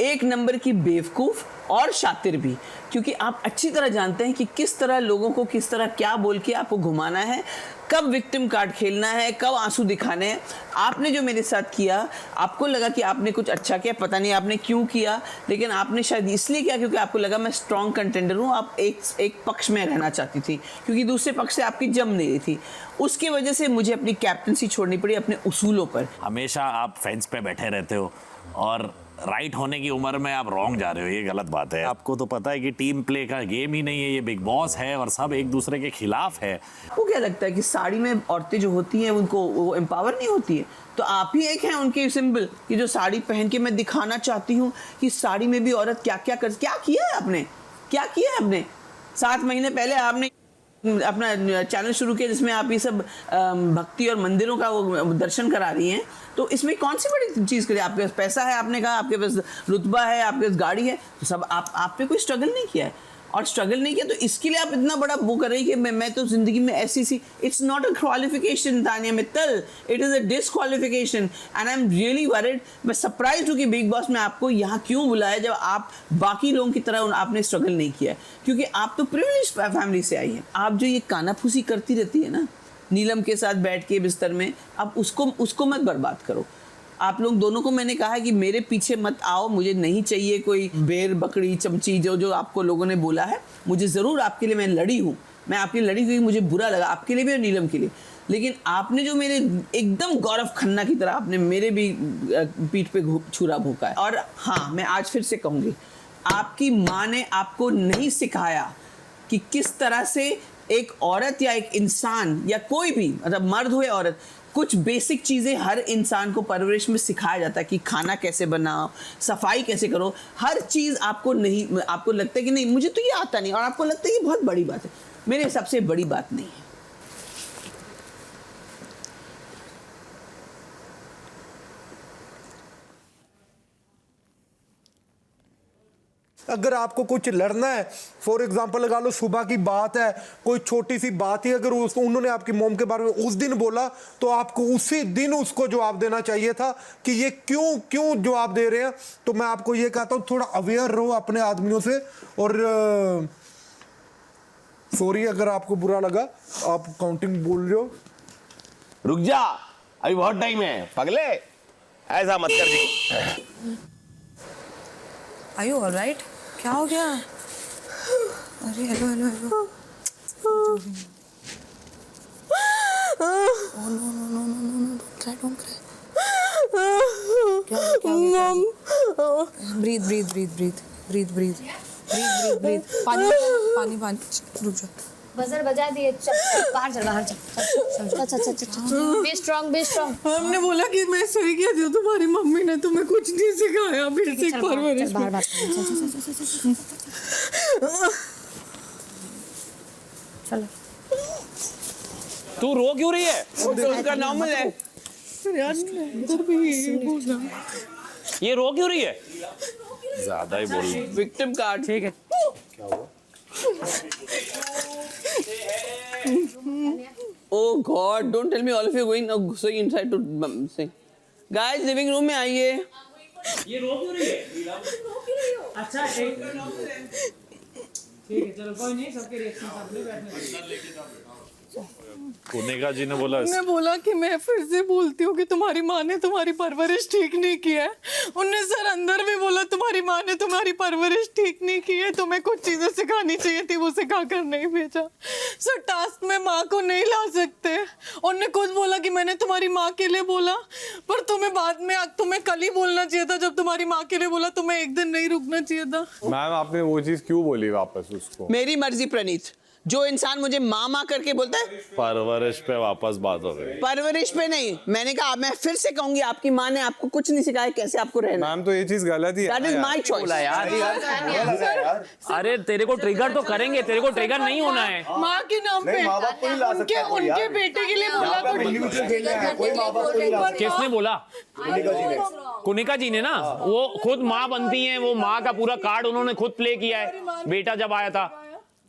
एक नंबर की बेवकूफ़ और शातिर भी, क्योंकि आप अच्छी तरह जानते हैं कि किस तरह लोगों को किस तरह क्या बोल के आपको घुमाना है, कब विक्टिम कार्ड खेलना है, कब आंसू दिखाने हैं। आपने जो मेरे साथ किया, आपको लगा कि आपने कुछ अच्छा किया, पता नहीं आपने क्यों किया, लेकिन आपने शायद इसलिए किया क्योंकि आपको लगा मैं स्ट्रॉन्ग कंटेंडर हूँ, आप एक पक्ष में रहना चाहती थी, क्योंकि दूसरे पक्ष से आपकी जम नहीं रही थी। उसकी वजह से मुझे अपनी कैप्टनसी छोड़नी पड़ी अपने उसूलों पर। हमेशा आप फेंस पे बैठे रहते हो और राइट होने की उम्र में आप रॉन्ग जा रहे हो, ये गलत बात है। आपको तो पता है कि टीम प्ले का गेम ही नहीं है, ये बिग बॉस है और सब एक दूसरे के खिलाफ है। वो क्या लगता है कि साड़ी में औरतें जो होती हैं उनको वो एम्पावर नहीं होती है? तो आप ही एक हैं उनके सिंबल कि जो साड़ी पहन के मैं दिखाना चाहती हूँ कि साड़ी में भी औरत क्या क्या किया है आपने, क्या किया है आपने। 7 महीने पहले आपने अपना चैनल शुरू किया जिसमें आप ये सब भक्ति और मंदिरों का वो दर्शन करा रही हैं, तो इसमें कौन सी बड़ी चीज़ करी? आपके पास पैसा है, आपने कहा आपके पास रुतबा है, आपके पास गाड़ी है, तो सब आप पे कोई स्ट्रगल नहीं किया है, और स्ट्रगल नहीं किया तो इसके लिए आप इतना बड़ा वो कर रही है कि मैं तो जिंदगी में ऐसी सी। It's not a qualification Tanya Mittal, it is a disqualification and I am really worried. मैं सरप्राइज हूँ कि बिग बॉस में आपको यहाँ क्यों बुलाया जब आप बाकी लोगों की तरह आपने स्ट्रगल नहीं किया है, क्योंकि आप तो प्रिविलेज फैमिली से आई हैं। आप जो ये कानाफूसी करती रहती है ना नीलम के साथ बैठ के बिस्तर में, आप उसको मत बर्बाद करो। आप लोग दोनों को मैंने कहा है कि मेरे पीछे मत आओ, मुझे नहीं चाहिए कोई बेर बकरी चमची जो आपको लोगों ने बोला है। मुझे ज़रूर आपके लिए मैं लड़ी हूँ, मैं आपके लिए लड़ी हुई, मुझे बुरा लगा आपके लिए भी और नीलम के लिए, लेकिन आपने जो मेरे एकदम गौरव खन्ना की तरह आपने मेरे भी पीठ पे छुरा भोंका है। और हाँ, मैं आज फिर से कहूँगी, आपकी माँ ने आपको नहीं सिखाया कि किस तरह से एक औरत या एक इंसान या कोई भी, मतलब मर्द हो या औरत, कुछ बेसिक चीज़ें हर इंसान को परवरिश में सिखाया जाता है कि खाना कैसे बनाओ, सफाई कैसे करो, हर चीज़ आपको नहीं, आपको लगता है कि नहीं मुझे तो ये आता नहीं, और आपको लगता है कि बहुत बड़ी बात है। मेरे हिसाब से बड़ी बात नहीं है। अगर आपको कुछ लड़ना है, फॉर एग्जांपल लगा लो सुबह की बात है, कोई छोटी सी बात ही अगर उसको उन्होंने आपकी मॉम के बारे में उस दिन बोला, तो आपको उसी दिन उसको जवाब देना चाहिए था कि ये क्यों जवाब दे रहे हैं। तो मैं आपको ये कहता हूँ थोड़ा अवेयर रहो अपने आदमियों से। और सॉरी अगर आपको बुरा लगा, आप काउंटिंग बोल रहे हो। रुक जा, अभी बहुत टाइम है पगले, ऐसा मत कर जी। Are you all right? क्या हो गया? अरे hello. Oh no, don't cry. क्या? Breathe. पानी रुक जा। बजर बजा दिए, चल बाहर चल। अच्छा। B strong. हमने बोला कि मैं सही किया था, तुम्हारी मम्मी ने तुम्हें कुछ नहीं सिखाया, बेसिक परवरिश। चलो। तू रो क्यों रही है? उसका नॉर्मल है। ये रो क्यों रही है? ज्यादा ही बोल। Victim card. ठीक है। क्या हुआ? Oh God, don't tell me all of you are going inside to sing. Guys, living room में आइए। ये रो क्यों रही है? अच्छा ठीक है, चलो कोई नहीं, सबके रिएक्शन सामने बैठने। कुनिका जी ने बोला उन्होंने बोला कि मैं फिर से बोलती हूँ कि तुम्हारी माँ ने तुम्हारी परवरिश ठीक नहीं की है। उनने सर अंदर भी बोला तुम्हारी माँ ने तुम्हारी परवरिश ठीक नहीं की है, तुम्हें कुछ चीजें सिखानी चाहिए थी, वो सिखा कर नहीं भेजा। सर टास्क में माँ को नहीं ला सकते। उनने खुद बोला कि मैंने तुम्हारी माँ के लिए बोला, पर तुम्हें बाद में तुम्हें कल ही बोलना चाहिए था। जब तुम्हारी माँ के लिए बोला तुम्हें एक दिन नहीं रुकना चाहिए था। मैम आपने वो चीज क्यों बोली वापस उसको? मेरी मर्जी प्रणीत, जो इंसान मुझे माँ माँ करके बोलता है। परवरिश पे वापस बात हो गई। परवरिश पे नहीं, मैंने कहा मैं फिर से कहूंगी आपकी माँ ने आपको कुछ नहीं सिखाया कैसे आपको रहना। मैम तो ये चीज गलत ही है। That is my choice। अरे तेरे को ट्रिगर तो करेंगे, तेरे को ट्रिगर नहीं होना है। माँ के नाम पे उनके बेटे के लिए बोला। किसने बोला? कुनिका जी ने ना, वो खुद माँ बनती हैं, वो माँ का पूरा कार्ड उन्होंने खुद प्ले किया है। बेटा जब आया था,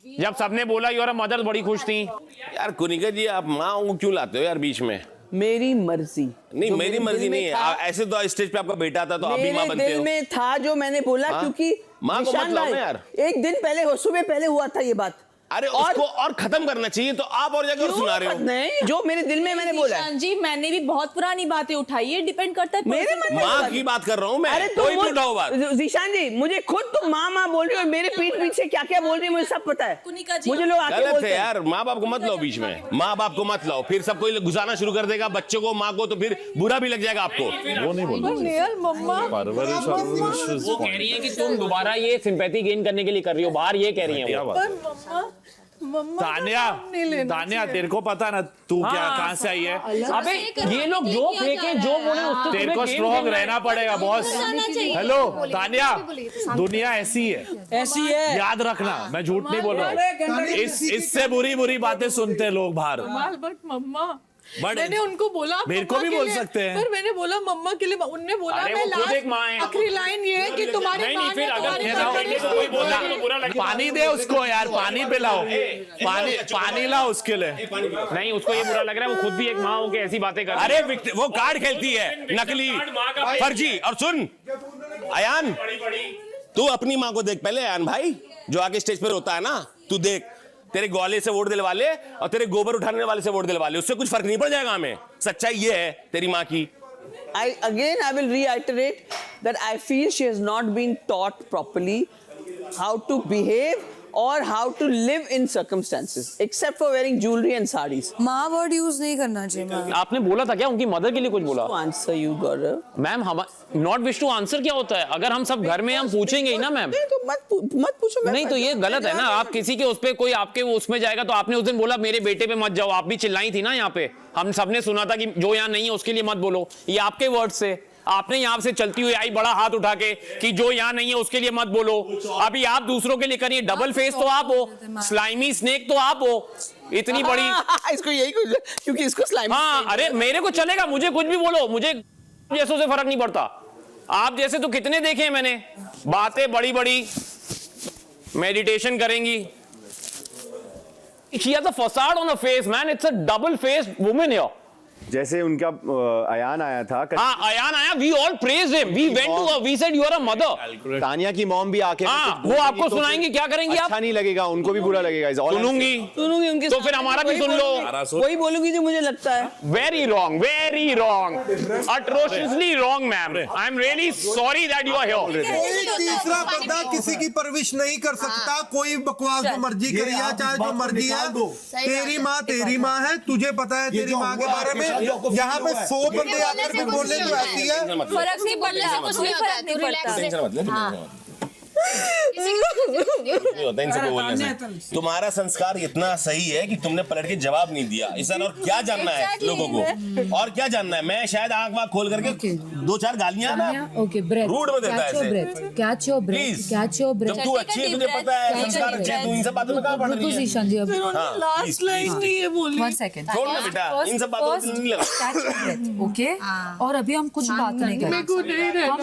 जब सबने बोला यूर मदर, बड़ी खुश थी। यार कुनिका जी, आप माँ को क्यों लाते हो यार बीच में? मेरी मर्जी नहीं, मेरी मर्जी नहीं है। ऐसे तो स्टेज पे आपका बेटा था तो आप भी माँ बनते हो। दिल में था जो मैंने बोला, क्योंकि माँ को मत लाओ यार। एक दिन पहले, सुबह पहले हुआ था ये बात। अरे उसको और खत्म करना चाहिए, तो आप और जाकर सुना रहे हो। नहीं, जो मेरे दिल में मैंने बोला है। जी मैंने भी बहुत पुरानी बातें उठाई है, डिपेंड करता है मेरे माँ की बात कर रहा हूँ मैं। अरे कोई भी उठाओ बात। जीशान जी, मुझे खुद तुम माँ माँ बोल रही हो, मेरे पीठ पीछे क्या क्या बोल रही है मुझे सब पता है। मुझे लोग आके गलत बोलते है हैं यार, माँ बाप को मत लाओ बीच में। माँ बाप को मत लाओ, फिर सब कोई घुसाना शुरू कर देगा बच्चों को, माँ को, तो फिर बुरा भी लग जाएगा आपको। वो नहीं बोला परवरिश। वो कह रही है कि तुम दोबारा ये सिंपैथी गेन करने के लिए कर रही हो, बाहर ये कह रही है वो। तानिया तेरे को पता ना तू क्या कहाँ से आई है? अबे ये लोग जो फेंके, जो बोले उसको तेरे को स्ट्रॉन्ग रहना पड़ेगा बॉस। हेलो तानिया, दुनिया ऐसी है, ऐसी है, याद रखना। मैं झूठ नहीं बोल रहा हूँ। इससे बुरी बातें सुनते हैं लोग बाहर। मम्मा, बट मैंने उनको बोला मेरे को भी बोल सकते हैं, पर मैंने बोला मम्मा के लिए। उनने बोला अरे मैं वो खुद एक माँ है। आखिरी लाइन ये है कि तुम्हारी नहीं, माँ फिर ने अगर तुम्हारी ऐसा होगा तो कोई बोलना तो बुरा लगेगा। पानी दे उसको यार, पानी पिलाओ, पानी लाओ उसके लिए। नहीं, उसको ये बुरा लग रहा है, वो खुद भी एक माँ हो के ऐसी बातें कर। अरे वो कार्ड खेलती है, नकली, फर्जी। और सुन अयान, तू अपनी माँ को देख पहले। अयान भाई जो आगे स्टेज पर होता है ना, तू देख, तेरे ग्वाले से वोट दिलवा ले और तेरे गोबर उठाने वाले से वोट दिलवा ले, उससे कुछ फर्क नहीं पड़ जाएगा हमें। सच्चाई ये है तेरी माँ की। I will reiterate that I feel she has not been taught properly how to behave or how to live in circumstances, except for wearing jewelry and sarees. माँ वर्ड यूज नहीं करना चाहिए मैम। आपने बोला था क्या उनकी मदर के लिए कुछ बोला? Answer you Gaurav. मैम हम नॉट विश टू आंसर क्या होता है? अगर हम सब घर में हम पूछेंगे ही ना मैम। तो मत पूछो। नहीं तो ये गलत है ना, आप किसी के उस पे कोई आपके उसमें जाएगा। तो आपने उस दिन बोला मेरे बेटे पे मत जाओ, आप भी चिल्लाई थी ना यहाँ पे, हम सबने सुना था कि जो यहाँ नहीं है उसके लिए मत बोलो। ये आपके वर्ड से, आपने यहाँ से चलती हुई आई बड़ा हाथ उठा के कि जो यहाँ नहीं है उसके लिए मत बोलो। अभी आप दूसरों के लिए करिए। डबल फेस तो आप हो, स्लाइमी स्नेक तो आप हो, इतनी बड़ी। इसको यही क्योंकि इसको स्लाइमी। हाँ अरे मेरे को चलेगा, मुझे कुछ भी बोलो, मुझे जैसों से फर्क नहीं पड़ता। आप जैसे तो कितने देखे हैं मैंने, बातें बड़ी बड़ी, मेडिटेशन करेंगी। She has a facade on her face, man. It's a double-faced woman here. जैसे उनका अयान आया था। हाँ अयान आया, we all praised him. We went to her, we said you are a mother. Tania की मॉम भी आके हाँ वो आपको सुनाएंगी, क्या करेंगी आप? अच्छा नहीं लगेगा, उनको भी बुरा लगेगा। सुनूंगी उनके, तो फिर हमारा भी सुन लो। वही बोलूंगी जो मुझे लगता है। Very wrong, atrociously wrong, ma'am. I'm really sorry that you are here. कोई तीसरा बंदा किसी की परवरिश नहीं कर सकता। कोई बकवास जो मर्जी करिए, चाहे जो मर्जी है। तेरी माँ है, तुझे पता है तेरी माँ के बारे में। यहाँ पे 100 बंदे आकर के बोलने तो ऐसी है, फर्क नहीं पड़ता, कुछ भी फर्क नहीं पड़ता। नहीं होता इन सबको बोलने से। तुम्हारा संस्कार इतना सही है कि तुमने पलट के जवाब नहीं दिया। इसान और क्या जानना है लोगों को, और क्या जानना है? मैं शायद आंख वाँख खोल करके 2-4 गालियां ना रूड में देता है ऐसे। Catch your breath, catch your breath. जब तू अच्छी है, तुझे पता है संस्कार अच्छे हैं, तू इन सब बातों में कहाँ पड़ रही है? लास्ट लाइन नहीं है बोली। 1 सेकंड, छोड़ ना बेटा, इन सब बातों में नहीं लगा। ओके। और अभी हम कुछ बात नहीं करेंगे, हम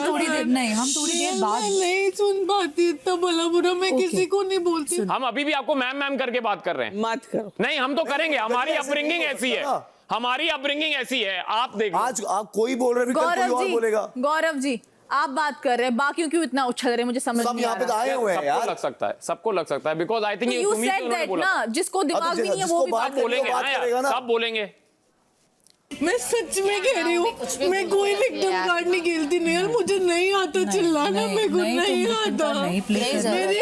थोड़ी देर बाद नहीं सुन पाती इतना भला बुरा। मैं किसी को नहीं बोलती। हम अभी भी आपको मैम मैम करके बात कर रहे हैं। मत करो। नहीं हम तो करेंगे, हमारी अपब्रिंगिंग ऐसी है, हमारी अपब्रिंगिंग ऐसी है। आप देखो आज आप कोई बोल रहे हैं, कल कोई और बोलेगा। गौरव जी आप बात कर रहे हैं, बाकियों क्यों इतना उछल रहे हैं, मुझे समझ नहीं आ रहा। सबको लग सकता है, सबको लग सकता है, because I think you said that ना, जिसको दिमाग में नहीं है वो भी बात बोलेंगे ना यार, सब बोलेंगे। मैं सच में कह रही हूँ, मैं कोई विक्टिम कार्ड नहीं खेलती नेहल, मुझे नहीं आता चिल्लाना, मेरे को नहीं आता। मेरे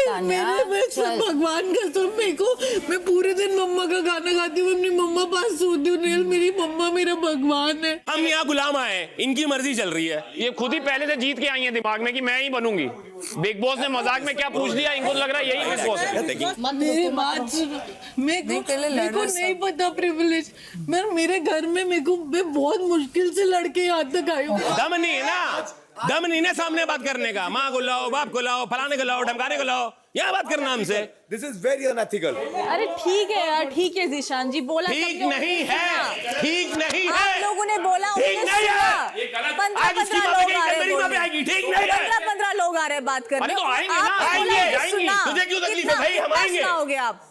भगवान कसम, मेरे को, मैं पूरे दिन मम्मा का गाना गाती हूँ, अपनी मम्मा पास सोती हूँ। नेहल मेरी मम्मा मेरा भगवान है। हम यहाँ गुलाम आए, इनकी मर्जी चल रही है। ये खुद ही पहले से जीत के आई है दिमाग में कि मैं ही बनूंगी। बिग बॉस ने मजाक में क्या पूछ दिया, इनको लग रहा है यही बिग बॉस है। मेरी बात सुनो, मेरे को नहीं पता प्रिविलेज, मेरे घर में मैं बहुत मुश्किल से लड़के यहाँ तक आई हूँ। दम नहीं है ना, दम नहीं ना सामने बात करने का। माँ को लाओ, बाप को लाओ, फलाने को लाओ, ढमकाने को लाओ, यहाँ बात करना हमसे। This is very unethical. अरे ठीक है यार, ठीक है जीशान जी, बोला ठीक नहीं है, ठीक नहीं है। आप लोगों ने बोला, ठीक नहीं है। 15 लोग आ रहे हैं, ठीक नहीं है। 15 लोग आ रहे हैं बात करने। तो आएंगे ना, आएंगे। तुझे क्यों तकलीफ है भाई, हम आएंगे। हो गया आप,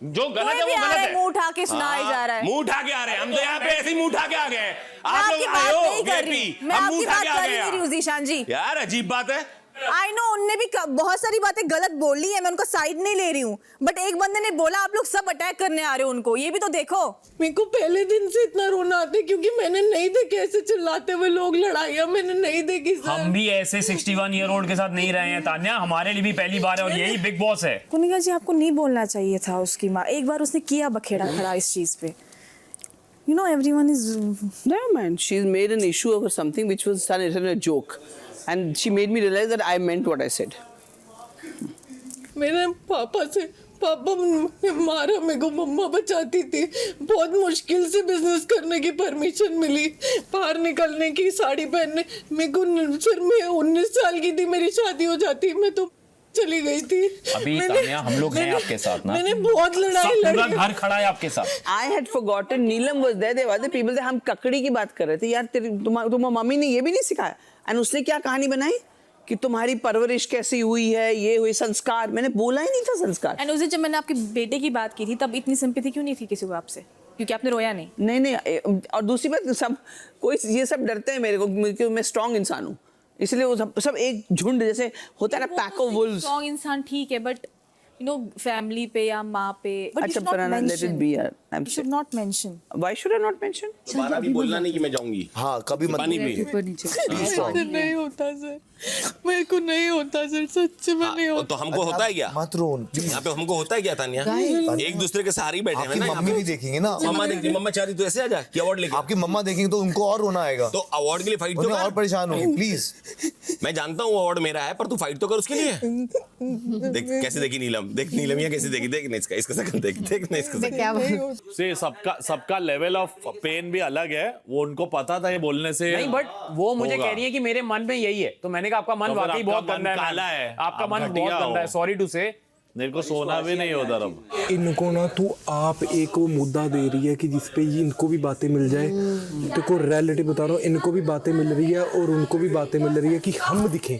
जो गलत है वो गलत है। मुंह उठा के सुनाया जा रहा है, मुंह उठा के आ रहे हैं हम तो यहाँ पे ऐसे ही मुंह उठा के आ गए। आप लोग बात आए हो नहीं कर रही, VIP, मैं हम आपकी मुंह उठा बात के आ कर ही गए नहीं रही हूँ जीशान जी। यार अजीब बात है। आई नो, उनने भी बहुत सारी बातें गलत बोली है, मैं उनका साइड नहीं ले रही हूँ, बट एक बंदे ने बोला आप लोग सब अटैक करने आ रहे हो उनको, ये भी तो देखो। मेरे को पहले दिन से इतना रोना आता है क्योंकि मैंने नहीं देखे ऐसे चिल्लाते हुए लोग, लड़ाइयाँ मैंने नहीं देखी सर। हम भी ऐसे 61 ईयर ओल्ड के साथ नहीं रहे हैं तान्या, हमारे लिए भी पहली बार है और यही बिग बॉस है। कुनिका जी आपको नहीं बोलना चाहिए था उसकी माँ, एक बार उसने किया बखेड़ा खड़ा इस चीज पे। You know everyone is no man, she's made an issue over something which was done as a joke, and she made me realize that I meant what I said. मेरे पापा से, पापा ने मारा मेरे को, मम्मा बचाती थी, बहुत मुश्किल से बिजनेस करने की परमिशन मिली, बाहर निकलने की, साड़ी पहनने। मेरे को फिर मैं 19 साल की थी, मेरी शादी हो जाती, मैं तो चली गई थी। अभी तान्या हम लोग हैं आपके साथ ना, मैंने बहुत लड़ाई लड़ी, पूरा घर खड़ा है आपके साथ। I had forgotten, Neelam was there, there were other people there, हम ककड़ी की बात कर रहे थे। यार तुम्हारी मम्मी ने ये भी नहीं सिखाया, एंड उसने क्या कहानी बनाई कि तुम्हारी परवरिश कैसी हुई है, ये हुई संस्कार, मैंने बोला ही नहीं था संस्कार। एंड उसे जब मैंने आपके बेटे की बात की थी तब इतनी सिंपैथी क्यों नहीं थी किसी को आपसे, क्योंकि आपने रोया नहीं। नहीं, और दूसरी बात, सब कोई ये सब डरते हैं मेरे को क्योंकि मैं स्ट्रॉन्ग इंसान हूँ, इसलिए वो सब एक झुंड जैसे होता है ना, पैक ऑफ वुल्व्स। स्ट्रॉन्ग इंसान ठीक है, बट यू नो फैमिली पे या माँ पे, बट अच्छा फराना, लेट इट बी यार, I am should not mention. Why should I not mention? दोबारा भी बोलना नहीं कि मैं जाऊंगी। हाँ कभी मत। पानी भी नहीं होता सर, मेरे को नहीं होता सर, सच में नहीं होता। तो हमको होता है क्या? मत रो। यहाँ पे हमको होता है क्या तान्या? एक दूसरे के सहारे ही बैठे हैं ना। मम्मी भी देखेंगे ना, मम्मा देखती, मम्मा चाह रही तो ऐसे आ जा कि अवार्ड लेके। आपकी मम्मा देखेंगे तो उनको और रोना आएगा, तो अवार्ड के लिए फाइट तो और परेशान होंगे। प्लीज, मैं जानता हूँ अवार्ड मेरा है, पर तू फाइट तो कर उसके लिए। देख कैसे देखी नीलम, देख नीलम यहाँ कैसे देखी, देख नहीं इसका शकल देख, देख नहीं इसका। से सबका लेवल ऑफ पेन भी अलग है, वो उनको पता था ये बोलने से नहीं, बट वो मुझे कह रही है कि मेरे मन में यही है, तो मैंने कहा आपका मन वाकई बहुत गंदा है, काला है, आपका मन बहुत गंदा है, सॉरी टू से। मेरे को सोना भी नहीं होता रब। इनको ना तू आप एक वो मुद्दा दे रही है कि जिसपे इनको भी बातें मिल जाए। तो को रियलिटी बता रहा हूँ, इनको भी बातें मिल रही है और उनको भी बातें मिल रही है कि हम दिखें।